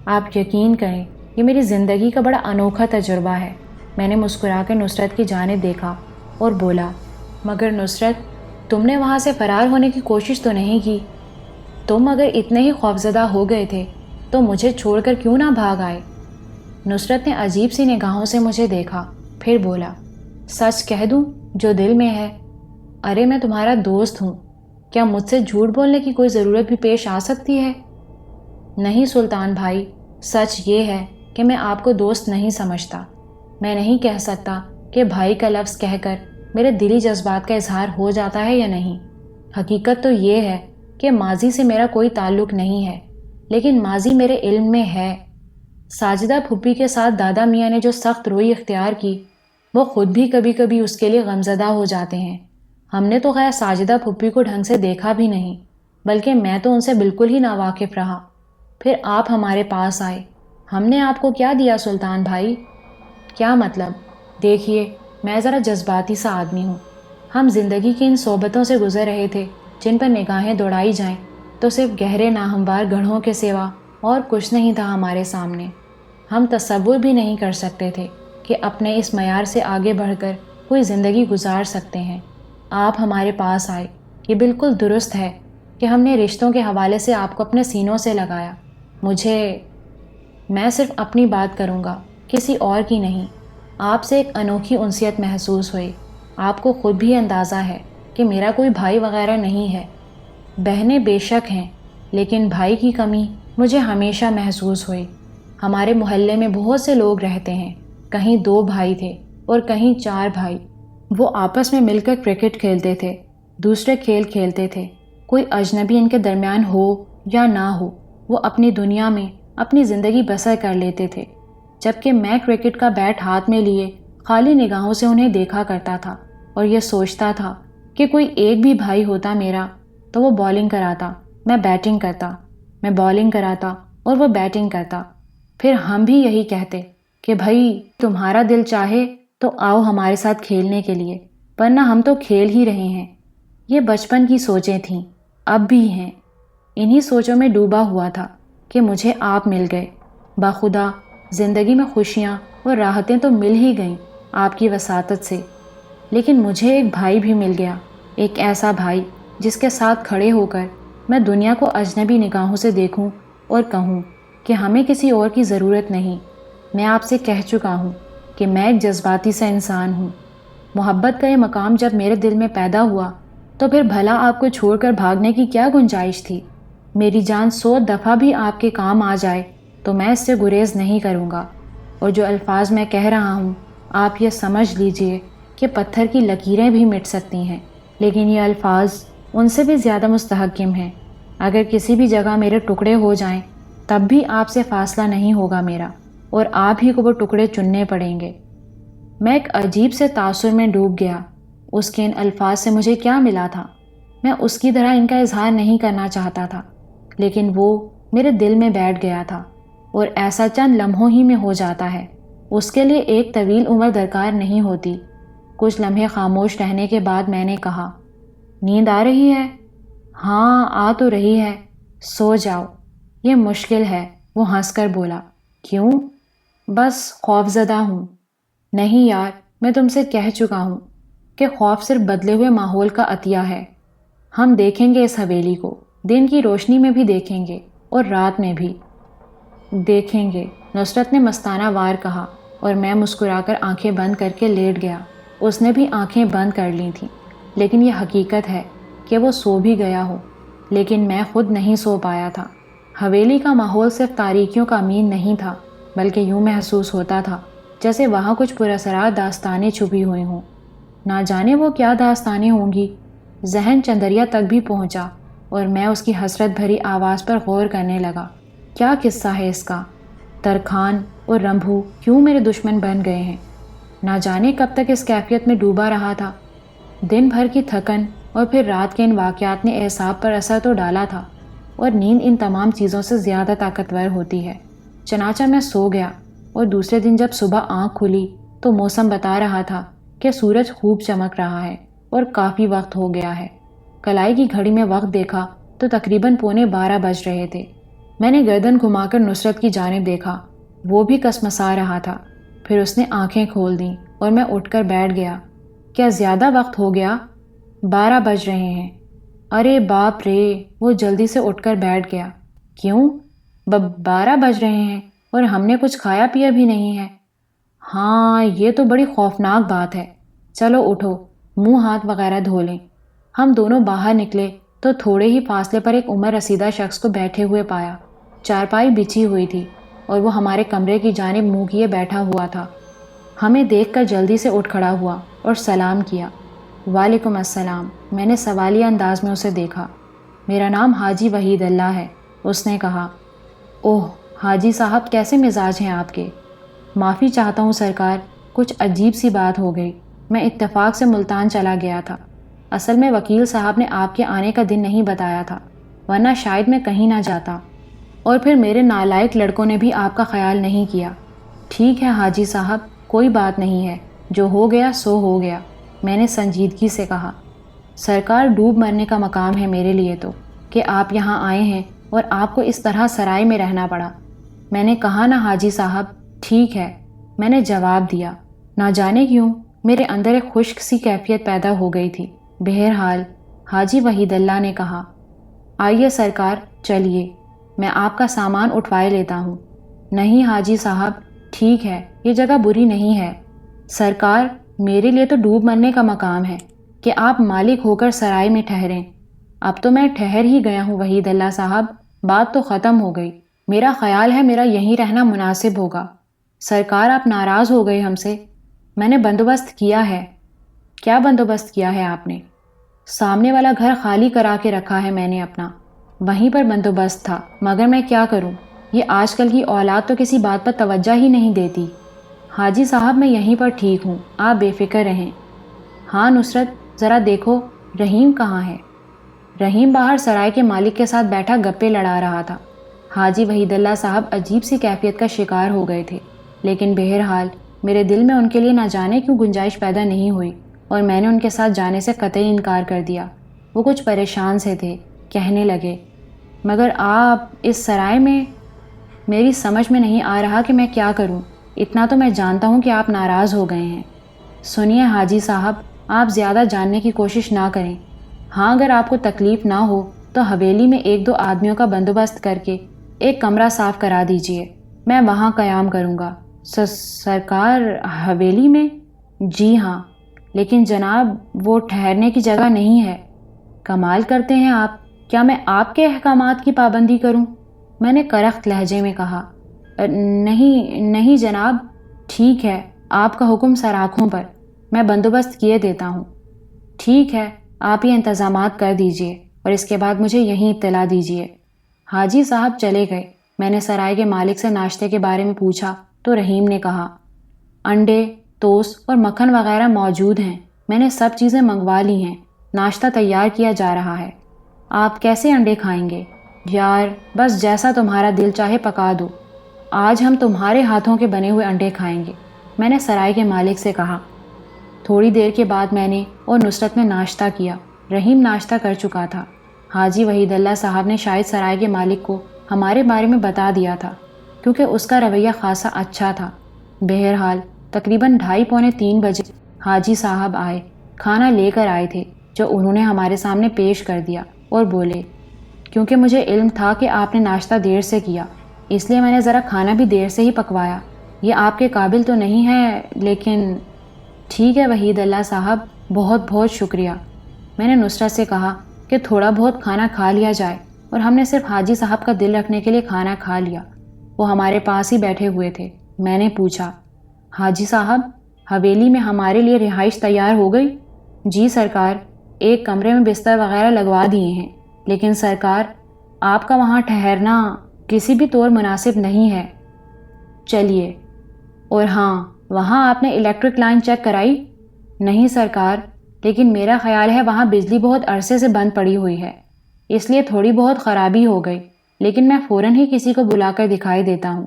آپ یقین کریں یہ میری زندگی کا بڑا انوکھا تجربہ ہے۔ میں نے مسکرا کر نصرت کی جانب دیکھا اور بولا، مگر نصرت، تم نے وہاں سے فرار ہونے کی کوشش تو نہیں کی؟ تم اگر اتنے ہی خوفزدہ ہو گئے تھے تو مجھے چھوڑ کر کیوں نہ بھاگ آئے؟ نصرت نے عجیب سی نگاہوں سے مجھے دیکھا، پھر بولا، سچ کہہ دوں جو دل میں ہے؟ ارے میں تمہارا دوست ہوں، کیا مجھ سے جھوٹ بولنے کی کوئی ضرورت بھی پیش آ سکتی ہے؟ نہیں سلطان بھائی، سچ یہ ہے کہ میں آپ کو دوست نہیں سمجھتا۔ میں نہیں کہہ سکتا کہ بھائی کا لفظ کہہ کر میرے دلی جذبات کا اظہار ہو جاتا ہے یا نہیں۔ حقیقت تو یہ ہے کہ ماضی سے میرا کوئی تعلق نہیں ہے، لیکن ماضی میرے علم میں ہے۔ ساجدہ پھوپھی کے ساتھ دادا میاں نے جو سخت روی اختیار کی، وہ خود بھی کبھی کبھی اس کے لیے غمزدہ ہو جاتے ہیں۔ ہم نے تو خیر ساجدہ پھوپھی کو ڈھنگ سے دیکھا بھی نہیں، بلکہ میں تو ان سے بالکل ہی ناواقف رہا۔ پھر آپ ہمارے پاس آئے۔ ہم نے آپ کو کیا دیا سلطان بھائی؟ کیا مطلب؟ دیکھیے، میں ذرا جذباتی سا آدمی ہوں۔ ہم زندگی کی ان صحبتوں سے گزر رہے تھے جن پر نگاہیں دوڑائی جائیں تو صرف گہرے ناہموار گڑھوں کے سوا اور کچھ نہیں تھا ہمارے سامنے۔ ہم تصور بھی نہیں کر سکتے تھے کہ اپنے اس معیار سے آگے بڑھ کر کوئی زندگی گزار سکتے ہیں۔ آپ ہمارے پاس آئے، یہ بالکل درست ہے کہ ہم نے رشتوں کے حوالے سے آپ کو اپنے سینوں سے لگایا۔ میں صرف اپنی بات کروں گا، کسی اور کی نہیں۔ آپ سے ایک انوکھی انسیت محسوس ہوئی۔ آپ کو خود بھی اندازہ ہے کہ میرا کوئی بھائی وغیرہ نہیں ہے۔ بہنیں بے شک ہیں، لیکن بھائی کی کمی مجھے ہمیشہ محسوس ہوئی۔ ہمارے محلے میں بہت سے لوگ رہتے ہیں، کہیں 2 بھائی تھے اور کہیں 4 بھائی۔ وہ آپس میں مل کر کرکٹ کھیلتے تھے، دوسرے کھیل کھیلتے تھے۔ کوئی اجنبی ان کے درمیان ہو یا نہ ہو، وہ اپنی دنیا میں اپنی زندگی بسر کر لیتے تھے، جبکہ میں کرکٹ کا بیٹ ہاتھ میں لیے خالی نگاہوں سے انہیں دیکھا کرتا تھا اور یہ سوچتا تھا کہ کوئی ایک بھی بھائی ہوتا میرا تو وہ بالنگ کراتا، میں بیٹنگ کرتا، میں بالنگ کراتا اور وہ بیٹنگ کرتا۔ پھر ہم بھی یہی کہتے کہ بھائی تمہارا دل چاہے تو آؤ ہمارے ساتھ کھیلنے کے لیے، ورنہ ہم تو کھیل ہی رہے ہیں۔ یہ بچپن کی سوچیں تھیں، اب بھی ہیں۔ انہی سوچوں میں ڈوبا ہوا تھا کہ مجھے آپ مل گئے۔ بخدا زندگی میں خوشیاں اور راحتیں تو مل ہی گئیں آپ کی وساطت سے، لیکن مجھے ایک بھائی بھی مل گیا، ایک ایسا بھائی جس کے ساتھ کھڑے ہو کر میں دنیا کو اجنبی نگاہوں سے دیکھوں اور کہوں کہ ہمیں کسی اور کی ضرورت نہیں۔ میں آپ سے کہہ چکا ہوں کہ میں ایک جذباتی سا انسان ہوں۔ محبت کا یہ مقام جب میرے دل میں پیدا ہوا تو پھر بھلا آپ کو چھوڑ کر بھاگنے کی کیا گنجائش تھی؟ میری جان 100 دفعہ بھی آپ کے کام آ جائے تو میں اس سے گریز نہیں کروں گا۔ اور جو الفاظ میں کہہ رہا ہوں، آپ یہ سمجھ لیجئے کہ پتھر کی لکیریں بھی مٹ سکتی ہیں، لیکن یہ الفاظ ان سے بھی زیادہ مستحکم ہیں۔ اگر کسی بھی جگہ میرے ٹکڑے ہو جائیں تب بھی آپ سے فاصلہ نہیں ہوگا میرا، اور آپ ہی کو وہ ٹکڑے چننے پڑیں گے۔ میں ایک عجیب سے تاثر میں ڈوب گیا۔ اس کے ان الفاظ سے مجھے کیا ملا تھا؟ میں اس کی طرح ان کا اظہار نہیں کرنا چاہتا تھا، لیکن وہ میرے دل میں بیٹھ گیا تھا، اور ایسا چند لمحوں ہی میں ہو جاتا ہے۔ اس کے لیے ایک طویل عمر درکار نہیں ہوتی۔ کچھ لمحے خاموش رہنے کے بعد میں نے کہا، نیند آ رہی ہے؟ ہاں آ تو رہی ہے، سو جاؤ۔ یہ مشکل ہے، وہ ہنس کر بولا۔ کیوں؟ بس خوف زدہ ہوں۔ نہیں یار، میں تم سے کہہ چکا ہوں کہ خوف صرف بدلے ہوئے ماحول کا عطیہ ہے۔ ہم دیکھیں گے اس حویلی کو، دن کی روشنی میں بھی دیکھیں گے اور رات میں بھی دیکھیں گے، نصرت نے مستانہ وار کہا، اور میں مسکرا کر آنکھیں بند کر کے لیٹ گیا۔ اس نے بھی آنکھیں بند کر لی تھیں، لیکن یہ حقیقت ہے کہ وہ سو بھی گیا ہو، لیکن میں خود نہیں سو پایا تھا۔ حویلی کا ماحول صرف تاریکیوں کا امین نہیں تھا، بلکہ یوں محسوس ہوتا تھا جیسے وہاں کچھ پراسرار داستانیں چھپی ہوئی ہوں۔ نہ جانے وہ کیا داستانیں ہوں گی۔ ذہن چندریا تک بھی پہنچا اور میں اس کی حسرت بھری آواز پر غور کرنے لگا۔ کیا قصہ ہے اس کا؟ ترکھان اور رمبھو کیوں میرے دشمن بن گئے ہیں؟ نہ جانے کب تک اس کیفیت میں ڈوبا رہا تھا۔ دن بھر کی تھکن اور پھر رات کے ان واقعات نے اعصاب پر اثر تو ڈالا تھا، اور نیند ان تمام چیزوں سے زیادہ طاقتور ہوتی ہے۔ چنانچہ میں سو گیا، اور دوسرے دن جب صبح آنکھ کھلی تو موسم بتا رہا تھا کہ سورج خوب چمک رہا ہے اور کافی وقت ہو گیا ہے۔ کلائی کی گھڑی میں وقت دیکھا تو تقریباً 11:15 بج رہے تھے۔ میں نے گردن گھما کر نصرت کی جانب دیکھا، وہ بھی کسمسا رہا تھا۔ پھر اس نے آنکھیں کھول دیں اور میں اٹھ کر بیٹھ گیا۔ کیا زیادہ وقت ہو گیا؟ 12 بج رہے ہیں۔ ارے باپ رے! وہ جلدی سے اٹھ کر بیٹھ گیا۔ کیوں؟ 12 بج رہے ہیں اور ہم نے کچھ کھایا پیا بھی نہیں ہے۔ ہاں یہ تو بڑی خوفناک بات ہے۔ چلو اٹھو، منہ ہاتھ وغیرہ دھو لیں۔ ہم دونوں باہر نکلے تو تھوڑے ہی فاصلے پر ایک عمر رسیدہ شخص کو بیٹھے ہوئے پایا۔ چارپائی بچھی ہوئی تھی اور وہ ہمارے کمرے کی جانب منہ کیے بیٹھا ہوا تھا۔ ہمیں دیکھ کر جلدی سے اٹھ کھڑا ہوا اور سلام کیا۔ وعلیکم السلام۔ میں نے سوالیہ انداز میں اسے دیکھا۔ میرا نام حاجی وحید اللہ ہے، اس نے کہا۔ اوہ حاجی صاحب، کیسے مزاج ہیں آپ کے؟ معافی چاہتا ہوں سرکار، کچھ عجیب سی بات ہو گئی۔ میں اتفاق سے ملتان چلا گیا تھا۔ اصل میں وکیل صاحب نے آپ کے آنے کا دن نہیں بتایا تھا، ورنہ شاید میں کہیں نہ جاتا، اور پھر میرے نالائق لڑکوں نے بھی آپ کا خیال نہیں کیا۔ ٹھیک ہے حاجی صاحب، کوئی بات نہیں ہے، جو ہو گیا سو ہو گیا، میں نے سنجیدگی سے کہا۔ سرکار، ڈوب مرنے کا مقام ہے میرے لیے تو کہ آپ یہاں آئے ہیں اور آپ کو اس طرح سرائے میں رہنا پڑا۔ میں نے کہا نا حاجی صاحب، ٹھیک ہے، میں نے جواب دیا۔ نہ جانے کیوں میرے اندر ایک خشک سی کیفیت پیدا ہو گئی تھی۔ بہرحال حاجی وحید اللہ نے کہا، آئیے سرکار، چلیے، میں آپ کا سامان اٹھوائے لیتا ہوں۔ نہیں حاجی صاحب، ٹھیک ہے، یہ جگہ بری نہیں ہے، سرکار، میرے لیے تو ڈوب مرنے کا مقام ہے کہ آپ مالک ہو کر سرائے میں ٹھہریں۔ اب تو میں ٹھہر ہی گیا ہوں وحید اللہ صاحب، بات تو ختم ہو گئی۔ میرا خیال ہے میرا یہیں رہنا مناسب ہوگا۔ سرکار، آپ ناراض ہو گئے ہم سے؟ میں نے بندوبست کیا ہے۔ کیا بندوبست کیا ہے آپ نے؟ سامنے والا گھر خالی کرا کے رکھا ہے میں نے اپنا، وہیں پر بندوبست تھا، مگر میں کیا کروں، یہ آج کل کی اولاد تو کسی بات پر توجہ ہی نہیں دیتی۔ حاجی صاحب، میں یہیں پر ٹھیک ہوں، آپ بے فکر رہیں۔ ہاں نصرت، ذرا دیکھو رحیم کہاں ہے؟ رحیم باہر سرائے کے مالک کے ساتھ بیٹھا گپے لڑا رہا تھا۔ حاجی وحید اللہ صاحب عجیب سی کیفیت کا شکار ہو گئے تھے، لیکن بہرحال میرے دل میں ان کے لیے نہ جانے کیوں گنجائش پیدا نہیں ہوئی اور میں نے ان کے ساتھ جانے سے قطعی انکار کر دیا۔ وہ کچھ پریشان سے تھے، کہنے لگے، مگر آپ اس سرائے میں، میری سمجھ میں نہیں آ رہا کہ میں کیا کروں۔ اتنا تو میں جانتا ہوں کہ آپ ناراض ہو گئے ہیں۔ سنیے حاجی صاحب، آپ زیادہ جاننے کی کوشش نہ کریں۔ ہاں، اگر آپ کو تکلیف نہ ہو تو حویلی میں 1-2 آدمیوں کا بندوبست کر کے ایک کمرہ صاف کرا دیجئے، میں وہاں قیام کروں گا۔ سرکار، حویلی میں؟ جی ہاں، لیکن جناب وہ ٹھہرنے کی جگہ نہیں ہے۔ کمال کرتے ہیں آپ، کیا میں آپ کے احکامات کی پابندی کروں؟ میں نے کرخت لہجے میں کہا۔ نہیں جناب، ٹھیک ہے، آپ کا حکم سراخوں پر، میں بندوبست کیے دیتا ہوں۔ ٹھیک ہے، آپ یہ انتظامات کر دیجئے اور اس کے بعد مجھے یہیں اطلاع دیجئے۔ حاجی صاحب چلے گئے۔ میں نے سرائے کے مالک سے ناشتے کے بارے میں پوچھا تو رحیم نے کہا، انڈے، ٹوسٹ اور مکھن وغیرہ موجود ہیں، میں نے سب چیزیں منگوا لی ہیں، ناشتہ تیار کیا جا رہا ہے۔ آپ کیسے انڈے کھائیں گے؟ یار، بس جیسا تمہارا دل چاہے پکا دو، آج ہم تمہارے ہاتھوں کے بنے ہوئے انڈے کھائیں گے، میں نے سرائے کے مالک سے کہا۔ تھوڑی دیر کے بعد میں نے اور نصرت نے ناشتہ کیا۔ رحیم ناشتہ کر چکا تھا۔ حاجی وحید اللہ صاحب نے شاید سرائے کے مالک کو ہمارے بارے میں بتا دیا تھا، کیونکہ اس کا رویہ خاصا اچھا تھا۔ بہرحال تقریباً 2:30-3 بجے حاجی صاحب آئے، کھانا لے کر آئے تھے جو انہوں نے ہمارے سامنے پیش کر دیا اور بولے، کیونکہ مجھے علم تھا کہ آپ نے ناشتہ دیر سے کیا، اس لیے میں نے ذرا کھانا بھی دیر سے ہی پکوایا۔ یہ آپ کے قابل تو نہیں ہے، لیکن ٹھیک ہے وحید اللہ صاحب، بہت بہت شکریہ۔ میں نے نصرت سے کہا کہ تھوڑا بہت کھانا کھا لیا جائے، اور ہم نے صرف حاجی صاحب کا دل رکھنے کے لیے کھانا کھا لیا۔ وہ ہمارے پاس ہی بیٹھے ہوئے تھے۔ میں نے پوچھا، حاجی صاحب، حویلی میں ہمارے لیے رہائش تیار ہو گئی؟ جی سرکار، ایک کمرے میں بستر وغیرہ لگوا دیے ہیں، لیکن سرکار آپ کا وہاں ٹھہرنا کسی بھی طور مناسب نہیں ہے۔ چلیے، اور ہاں، وہاں آپ نے الیکٹرک لائن چیک کرائی؟ نہیں سرکار، لیکن میرا خیال ہے وہاں بجلی بہت عرصے سے بند پڑی ہوئی ہے، اس لیے تھوڑی بہت خرابی ہو گئی، لیکن میں فوراً ہی کسی کو بلا کر دکھائی دیتا ہوں۔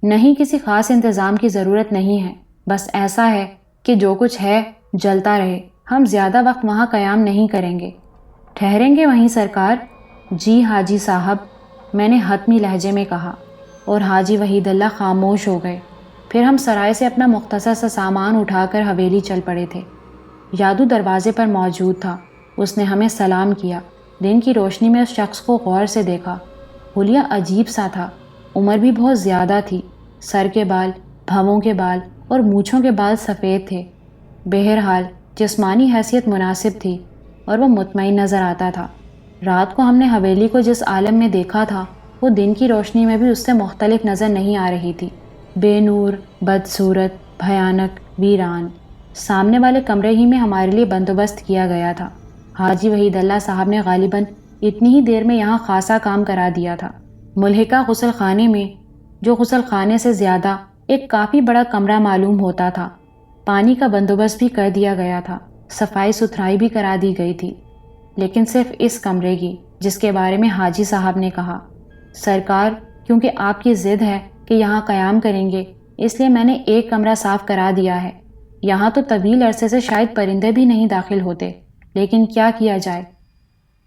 نہیں، کسی خاص انتظام کی ضرورت نہیں ہے، بس ایسا ہے کہ جو کچھ ہے جلتا رہے، ہم زیادہ وقت وہاں قیام نہیں کریں گے۔ ٹھہریں گے وہیں سرکار؟ جی حاجی صاحب، میں نے حتمی لہجے میں کہا، اور حاجی وحید اللہ خاموش ہو گئے۔ پھر ہم سرائے سے اپنا مختصر سا سامان اٹھا کر حویلی چل پڑے تھے۔ یادو دروازے پر موجود تھا، اس نے ہمیں سلام کیا۔ دن کی روشنی میں اس شخص کو غور سے دیکھا۔ حلیہ عجیب سا تھا، عمر بھی بہت زیادہ تھی، سر کے بال، بھووں کے بال اور مونچھوں کے بال سفید تھے۔ بہرحال جسمانی حیثیت مناسب تھی اور وہ مطمئن نظر آتا تھا۔ رات کو ہم نے حویلی کو جس عالم میں دیکھا تھا وہ دن کی روشنی میں بھی اس سے مختلف نظر نہیں آ رہی تھی، بے نور، بدصورت، بھیانک، ویران۔ سامنے والے کمرے ہی میں ہمارے لیے بندوبست کیا گیا تھا۔ حاجی وحید اللہ صاحب نے غالباً اتنی ہی دیر میں یہاں خاصا کام کرا دیا تھا۔ ملحقہ غسل خانے میں، جو غسل خانے سے زیادہ ایک کافی بڑا کمرہ معلوم ہوتا تھا، پانی کا بندوبست بھی کر دیا گیا تھا، صفائی ستھرائی بھی کرا دی گئی تھی، لیکن صرف اس کمرے کی جس کے بارے میں حاجی صاحب نے کہا۔ سرکار، کیونکہ آپ کی ضد ہے کہ یہاں قیام کریں گے، اس لیے میں نے ایک کمرہ صاف کرا دیا ہے۔ یہاں تو طویل عرصے سے شاید پرندے بھی نہیں داخل ہوتے، لیکن کیا کیا جائے۔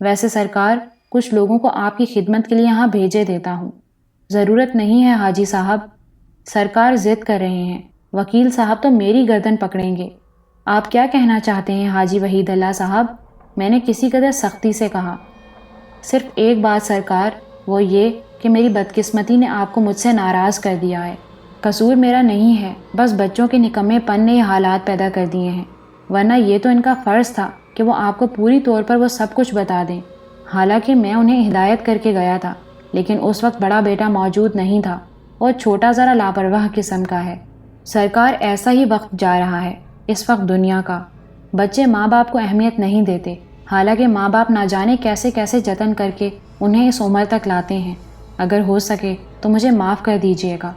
ویسے سرکار، کچھ لوگوں کو آپ کی خدمت کے لیے یہاں بھیجے دیتا ہوں۔ ضرورت نہیں ہے حاجی صاحب، سرکار ضد کر رہے ہیں، وکیل صاحب تو میری گردن پکڑیں گے۔ آپ کیا کہنا چاہتے ہیں حاجی وحید اللہ صاحب؟ میں نے کسی قدر سختی سے کہا۔ صرف ایک بات سرکار، وہ یہ کہ میری بدقسمتی نے آپ کو مجھ سے ناراض کر دیا ہے۔ قصور میرا نہیں ہے، بس بچوں کے نکمے پن نے یہ حالات پیدا کر دیے ہیں، ورنہ یہ تو ان کا فرض تھا کہ وہ آپ کو پوری طور پر وہ سب کچھ بتا دیں۔ حالانکہ میں انہیں ہدایت کر کے گیا تھا، لیکن اس وقت بڑا بیٹا موجود نہیں تھا اور چھوٹا ذرا لاپرواہ قسم کا ہے۔ سرکار، ایسا ہی وقت جا رہا ہے اس وقت دنیا کا۔ بچے ماں باپ کو اہمیت نہیں دیتے، حالانکہ ماں باپ نہ جانے کیسے کیسے جتن کر کے انہیں اس عمر تک لاتے ہیں۔ اگر ہو سکے تو مجھے معاف کر دیجیے گا۔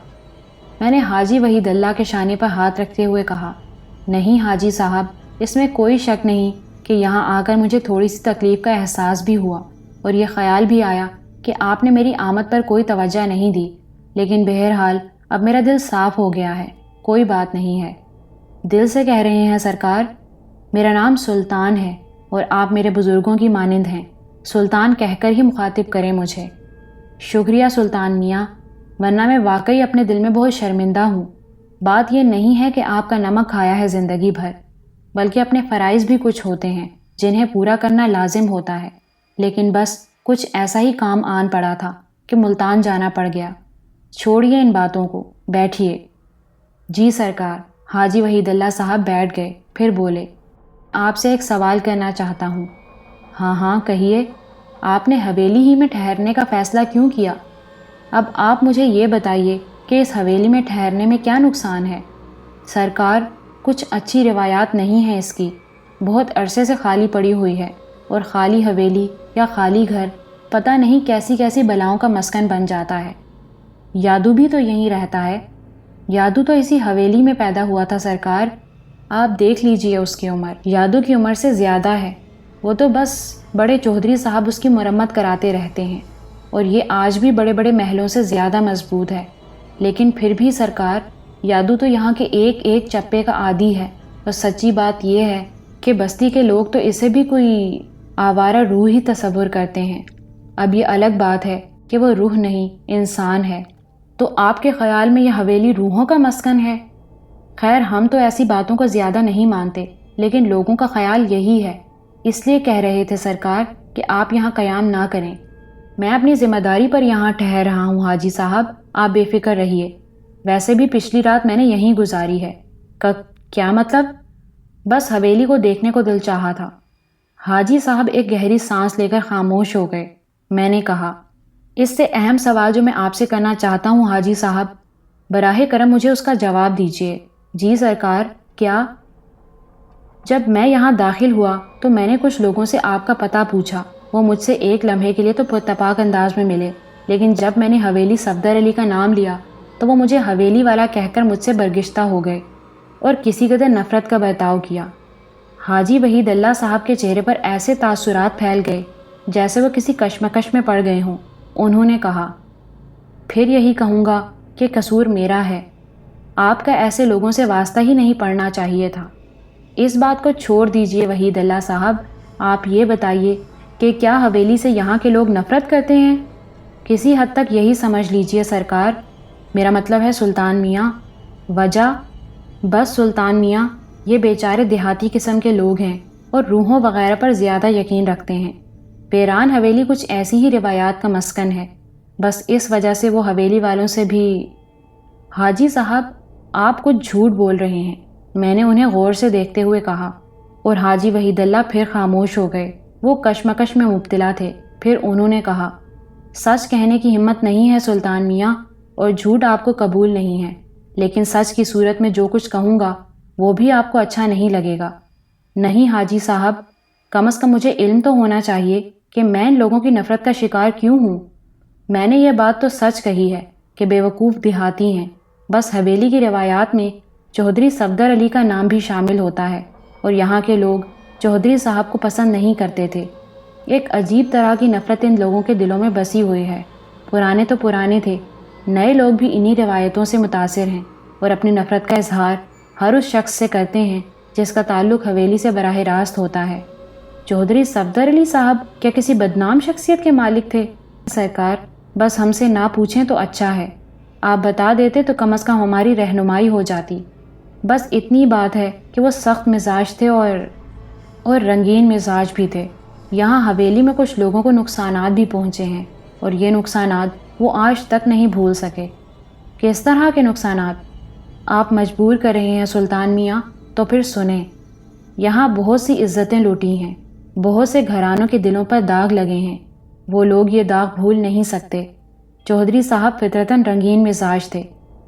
میں نے حاجی وحید اللہ کے شانے پر ہاتھ رکھتے ہوئے کہا، نہیں حاجی صاحب، اس میں کوئی شک نہیں کہ یہاں آ کر مجھے تھوڑی سی تکلیف کا احساس بھی ہوا اور یہ خیال بھی آیا کہ آپ نے میری آمد پر کوئی توجہ نہیں دی، لیکن بہرحال اب میرا دل صاف ہو گیا ہے، کوئی بات نہیں ہے۔ دل سے کہہ رہے ہیں سرکار؟ میرا نام سلطان ہے اور آپ میرے بزرگوں کی مانند ہیں، سلطان کہہ کر ہی مخاطب کریں مجھے۔ شکریہ سلطان میاں، ورنہ میں واقعی اپنے دل میں بہت شرمندہ ہوں۔ بات یہ نہیں ہے کہ آپ کا نمک کھایا ہے زندگی بھر، بلکہ اپنے فرائض بھی کچھ ہوتے ہیں جنہیں پورا کرنا لازم ہوتا ہے، لیکن بس کچھ ایسا ہی کام آن پڑا تھا کہ ملتان جانا پڑ گیا۔ چھوڑیے ان باتوں کو، بیٹھیے۔ جی سرکار۔ حاجی وحید اللہ صاحب بیٹھ گئے، پھر بولے، آپ سے ایک سوال کرنا چاہتا ہوں۔ ہاں ہاں کہیے۔ آپ نے حویلی ہی میں ٹھہرنے کا فیصلہ کیوں کیا؟ اب آپ مجھے یہ بتائیے کہ اس حویلی میں ٹھہرنے میں کیا نقصان ہے؟ سرکار، کچھ اچھی روایات نہیں ہیں اس کی، بہت عرصے سے خالی پڑی ہوئی ہے، اور خالی حویلی یا خالی گھر پتہ نہیں کیسی کیسی بلاؤں کا مسکن بن جاتا ہے۔ یادو بھی تو یہیں رہتا ہے۔ یادو تو اسی حویلی میں پیدا ہوا تھا سرکار، آپ دیکھ لیجئے اس کی عمر، یادو کی عمر سے زیادہ ہے۔ وہ تو بس بڑے چودھری صاحب اس کی مرمت کراتے رہتے ہیں، اور یہ آج بھی بڑے بڑے محلوں سے زیادہ مضبوط ہے، لیکن پھر بھی سرکار، یادو تو یہاں کے ایک ایک چپے کا عادی ہے، اور سچی بات یہ ہے کہ بستی کے لوگ تو اسے بھی کوئی آوارہ روح ہی تصور کرتے ہیں۔ اب یہ الگ بات ہے کہ وہ روح نہیں، انسان ہے۔ تو آپ کے خیال میں یہ حویلی روحوں کا مسکن ہے؟ خیر، ہم تو ایسی باتوں کو زیادہ نہیں مانتے، لیکن لوگوں کا خیال یہی ہے، اس لیے کہہ رہے تھے سرکار کہ آپ یہاں قیام نہ کریں۔ میں اپنی ذمہ داری پر یہاں ٹھہر رہا ہوں حاجی صاحب، آپ بے فکر رہیے۔ ویسے بھی پچھلی رات میں نے یہیں گزاری ہے۔ کیا مطلب؟ بس حویلی کو دیکھنے کو دل چاہا تھا۔ حاجی صاحب ایک گہری سانس لے کر خاموش ہو گئے۔ میں نے کہا، اس سے اہم سوال جو میں آپ سے کرنا چاہتا ہوں حاجی صاحب، براہ کرم مجھے اس کا جواب دیجیے۔ جی سرکار، کیا؟ جب میں یہاں داخل ہوا تو میں نے کچھ لوگوں سے آپ کا پتہ پوچھا، وہ مجھ سے ایک لمحے کے لیے تو پرتپاک انداز میں ملے، لیکن جب میں نے حویلی صفدر علی کا نام لیا تو وہ مجھے حویلی والا کہہ کر مجھ سے برگشتہ ہو گئے اور کسی قدر نفرت کا برتاؤ کیا۔ حاجی وحید اللہ صاحب کے چہرے پر ایسے تاثرات پھیل گئے جیسے وہ کسی کشمکش میں پڑ گئے ہوں۔ انہوں نے کہا، پھر یہی کہوں گا کہ قصور میرا ہے، آپ کا ایسے لوگوں سے واسطہ ہی نہیں پڑنا چاہیے تھا۔ اس بات کو چھوڑ دیجئے وحید اللہ صاحب، آپ یہ بتائیے کہ کیا حویلی سے یہاں کے لوگ نفرت کرتے ہیں؟ کسی حد تک یہی سمجھ لیجئے سرکار، میرا مطلب ہے سلطان میاں۔ وجہ؟ بس سلطان میاں، یہ بیچارے دیہاتی قسم کے لوگ ہیں اور روحوں وغیرہ پر زیادہ یقین رکھتے ہیں۔ پیران حویلی کچھ ایسی ہی روایات کا مسکن ہے، بس اس وجہ سے وہ حویلی والوں سے بھی۔ حاجی صاحب، آپ کچھ جھوٹ بول رہے ہیں، میں نے انہیں غور سے دیکھتے ہوئے کہا، اور حاجی وحید اللہ پھر خاموش ہو گئے۔ وہ کشمکش میں مبتلا تھے۔ پھر انہوں نے کہا، سچ کہنے کی ہمت نہیں ہے سلطان میاں، اور جھوٹ آپ کو قبول نہیں ہے، لیکن سچ کی صورت میں جو کچھ کہوں گا وہ بھی آپ کو اچھا نہیں لگے گا۔ نہیں حاجی صاحب، کم از کم مجھے علم تو ہونا چاہیے کہ میں ان لوگوں کی نفرت کا شکار کیوں ہوں۔ میں نے یہ بات تو سچ کہی ہے کہ بے وقوف دیہاتی ہیں، بس حویلی کی روایات میں چودھری صفدر علی کا نام بھی شامل ہوتا ہے، اور یہاں کے لوگ چودھری صاحب کو پسند نہیں کرتے تھے۔ ایک عجیب طرح کی نفرت ان لوگوں کے دلوں میں بسی ہوئی ہے۔ پرانے تو پرانے تھے، نئے لوگ بھی انہی روایتوں سے متاثر ہیں اور اپنی نفرت کا اظہار ہر اس شخص سے کرتے ہیں جس کا تعلق حویلی سے براہ راست ہوتا ہے۔ چودھری صفدر علی صاحب کیا کسی بدنام شخصیت کے مالک تھے؟ سرکار، بس ہم سے نہ پوچھیں تو اچھا ہے، آپ بتا دیتے تو کم از کم ہماری رہنمائی ہو جاتی۔ بس اتنی بات ہے کہ وہ سخت مزاج تھے اور رنگین مزاج بھی تھے۔ یہاں حویلی میں کچھ لوگوں کو نقصانات بھی پہنچے ہیں، اور یہ نقصانات وہ آج تک نہیں بھول سکے۔ کس طرح کے نقصانات؟ آپ مجبور کر رہے ہیں سلطان میاں، تو پھر سنیں۔ یہاں بہت سی عزتیں لوٹی ہیں، بہت سے گھرانوں کے دلوں پر داغ لگے ہیں، وہ لوگ یہ داغ بھول نہیں سکتے۔ چودھری صاحب فطرتاً رنگین مزاج تھے،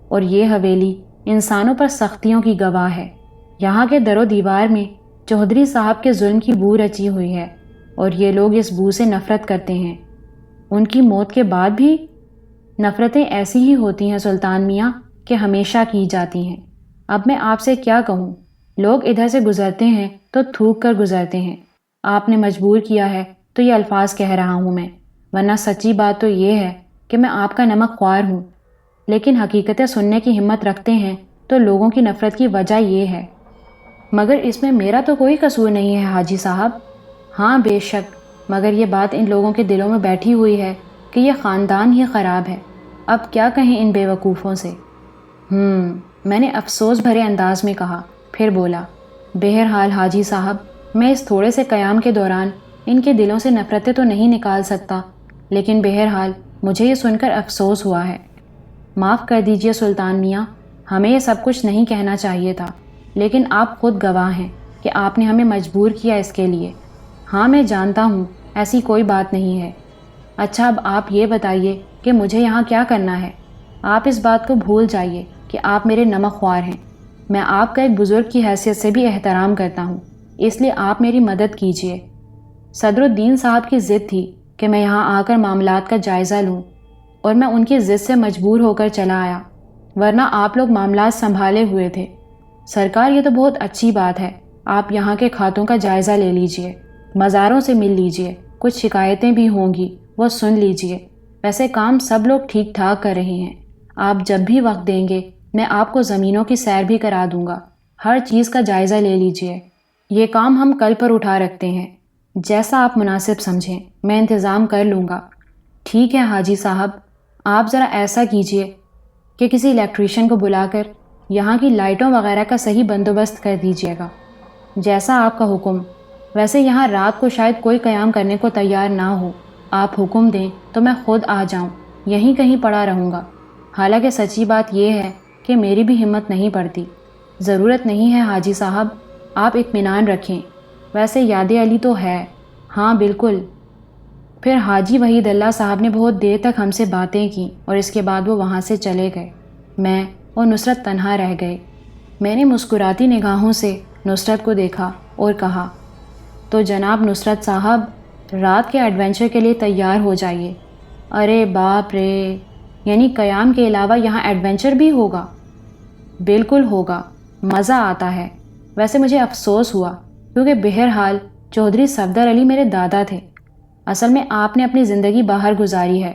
اور یہ حویلی انسانوں پر سختیوں کی گواہ ہے۔ یہاں کے در و دیوار میں چودھری صاحب کے ظلم کی بو رچی ہوئی ہے، اور یہ لوگ اس بو سے نفرت کرتے ہیں۔ ان کی موت کے بعد بھی نفرتیں ایسی ہی ہوتی ہیں سلطان میاں کہ ہمیشہ کی جاتی ہیں۔ اب میں آپ سے کیا کہوں؟ لوگ ادھر سے گزرتے ہیں تو تھوک کر گزرتے ہیں۔ آپ نے مجبور کیا ہے تو یہ الفاظ کہہ رہا ہوں میں، ورنہ سچی بات تو یہ ہے کہ میں آپ کا نمک خوار ہوں۔ لیکن حقیقتیں سننے کی ہمت رکھتے ہیں تو لوگوں کی نفرت کی وجہ یہ ہے۔ مگر اس میں میرا تو کوئی قصور نہیں ہے حاجی صاحب۔ ہاں بے شک، مگر یہ بات ان لوگوں کے دلوں میں بیٹھی ہوئی ہے کہ یہ خاندان ہی خراب ہے۔ اب کیا کہیں ان بے وقوفوں سے؟ میں نے افسوس بھرے انداز میں کہا، پھر بولا، بہرحال حاجی صاحب، میں اس تھوڑے سے قیام کے دوران ان کے دلوں سے نفرتیں تو نہیں نکال سکتا، لیکن بہرحال مجھے یہ سن کر افسوس ہوا ہے۔ معاف کر دیجئے سلطان میاں، ہمیں یہ سب کچھ نہیں کہنا چاہیے تھا، لیکن آپ خود گواہ ہیں کہ آپ نے ہمیں مجبور کیا اس کے لیے۔ ہاں میں جانتا ہوں، ایسی کوئی بات نہیں ہے۔ اچھا اب آپ یہ بتائیے کہ مجھے یہاں کیا کرنا ہے؟ آپ اس بات کو بھول جائیے کہ آپ میرے نمک خوار ہیں۔ میں آپ کا ایک بزرگ کی حیثیت سے بھی احترام کرتا ہوں، اس لیے آپ میری مدد کیجیے۔ صدر الدین صاحب کی ضد تھی کہ میں یہاں آ کر معاملات کا جائزہ لوں، اور میں ان کی ضد سے مجبور ہو کر چلا آیا، ورنہ آپ لوگ معاملات سنبھالے ہوئے تھے۔ سرکار یہ تو بہت اچھی بات ہے، آپ یہاں کے کھاتوں کا جائزہ لے لیجئے، مزاروں سے مل لیجئے، کچھ شکایتیں بھی ہوں گی وہ سن لیجئے۔ ویسے کام سب لوگ ٹھیک ٹھاک کر رہے ہیں۔ آپ جب بھی وقت دیں گے میں آپ کو زمینوں کی سیر بھی کرا دوں گا، ہر چیز کا جائزہ لے لیجئے۔ یہ کام ہم کل پر اٹھا رکھتے ہیں، جیسا آپ مناسب سمجھیں میں انتظام کر لوں گا۔ ٹھیک ہے حاجی صاحب، آپ ذرا ایسا کیجئے کہ کسی الیکٹریشین کو بلا کر یہاں کی لائٹوں وغیرہ کا صحیح بندوبست کر دیجئے گا۔ جیسا آپ کا حکم۔ ویسے یہاں رات کو شاید کوئی قیام کرنے کو تیار نہ ہو، آپ حکم دیں تو میں خود آ جاؤں، یہیں کہیں پڑا رہوں گا۔ حالانکہ سچی بات یہ ہے کہ میری بھی ہمت نہیں پڑتی۔ ضرورت نہیں ہے حاجی صاحب، آپ اطمینان رکھیں۔ ویسے یاد علی تو ہے۔ ہاں بالکل۔ پھر حاجی وحید اللہ صاحب نے بہت دیر تک ہم سے باتیں کی، اور اس کے بعد وہ وہاں سے چلے گئے۔ میں اور نصرت تنہا رہ گئے۔ میں نے مسکراتی نگاہوں سے نصرت کو دیکھا اور کہا، تو جناب نصرت صاحب، رات کے ایڈونچر کے لیے تیار ہو جائیے۔ ارے باپ رے، یعنی قیام کے علاوہ یہاں ایڈونچر بھی ہوگا؟ بالکل ہوگا، مزہ آتا ہے۔ ویسے مجھے افسوس ہوا، کیونکہ بہرحال چودھری صفدر علی میرے دادا تھے۔ اصل میں آپ نے اپنی زندگی باہر گزاری ہے۔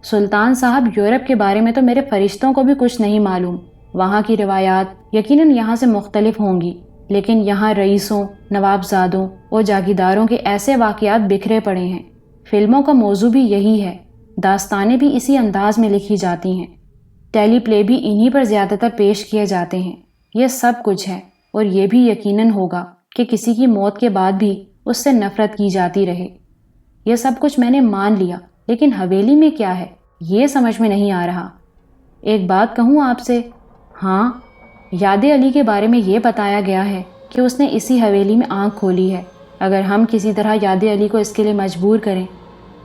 سلطان صاحب، یورپ کے بارے میں تو میرے فرشتوں کو بھی کچھ نہیں معلوم۔ وہاں کی روایات یقیناً یہاں سے مختلف ہوں گی، لیکن یہاں رئیسوں، نوابزادوں اور جاگیرداروں کے ایسے واقعات بکھرے پڑے ہیں۔ فلموں کا موضوع بھی یہی ہے، داستانیں بھی اسی انداز میں لکھی جاتی ہیں، ٹیلی پلے بھی انہی پر زیادہ تر پیش کیے جاتے ہیں۔ یہ سب کچھ ہے، اور یہ بھی یقیناً ہوگا کہ کسی کی موت کے بعد بھی اس سے نفرت کی جاتی رہے۔ یہ سب کچھ میں نے مان لیا، لیکن حویلی میں کیا ہے یہ سمجھ میں نہیں آ رہا۔ ایک بات کہوں آپ سے؟ ہاں، یاد علی کے بارے میں یہ بتایا گیا ہے کہ اس نے اسی حویلی میں آنکھ کھولی ہے۔ اگر ہم کسی طرح یاد علی کو اس کے لیے مجبور کریں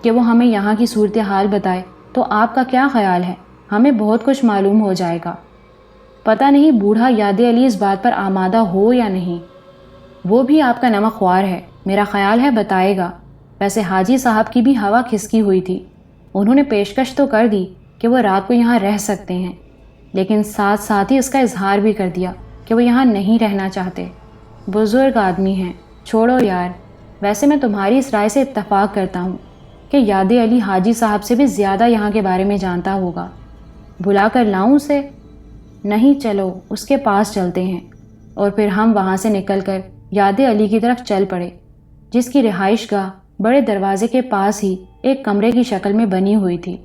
کہ وہ ہمیں یہاں کی صورتحال بتائے تو آپ کا کیا خیال ہے؟ ہمیں بہت کچھ معلوم ہو جائے گا۔ پتہ نہیں بوڑھا یاد علی اس بات پر آمادہ ہو یا نہیں۔ وہ بھی آپ کا نمک خوار ہے، میرا خیال ہے بتائے گا۔ ویسے حاجی صاحب کی بھی ہوا کھسکی ہوئی تھی، انہوں نے پیشکش تو کر دی کہ وہ رات کو یہاں رہ سکتے ہیں، لیکن ساتھ ساتھ ہی اس کا اظہار بھی کر دیا کہ وہ یہاں نہیں رہنا چاہتے۔ بزرگ آدمی ہیں، چھوڑو یار۔ ویسے میں تمہاری اس رائے سے اتفاق کرتا ہوں کہ یاد علی حاجی صاحب سے بھی زیادہ یہاں کے بارے میں جانتا ہوگا۔ بلا کر لاؤں اسے؟ نہیں، چلو اس کے پاس چلتے ہیں۔ اور پھر ہم وہاں سے نکل کر یاد علی کی طرف چل پڑے، جس کی رہائش گاہ بڑے دروازے کے پاس ہی ایک کمرے کی شکل میں بنی ہوئی تھی۔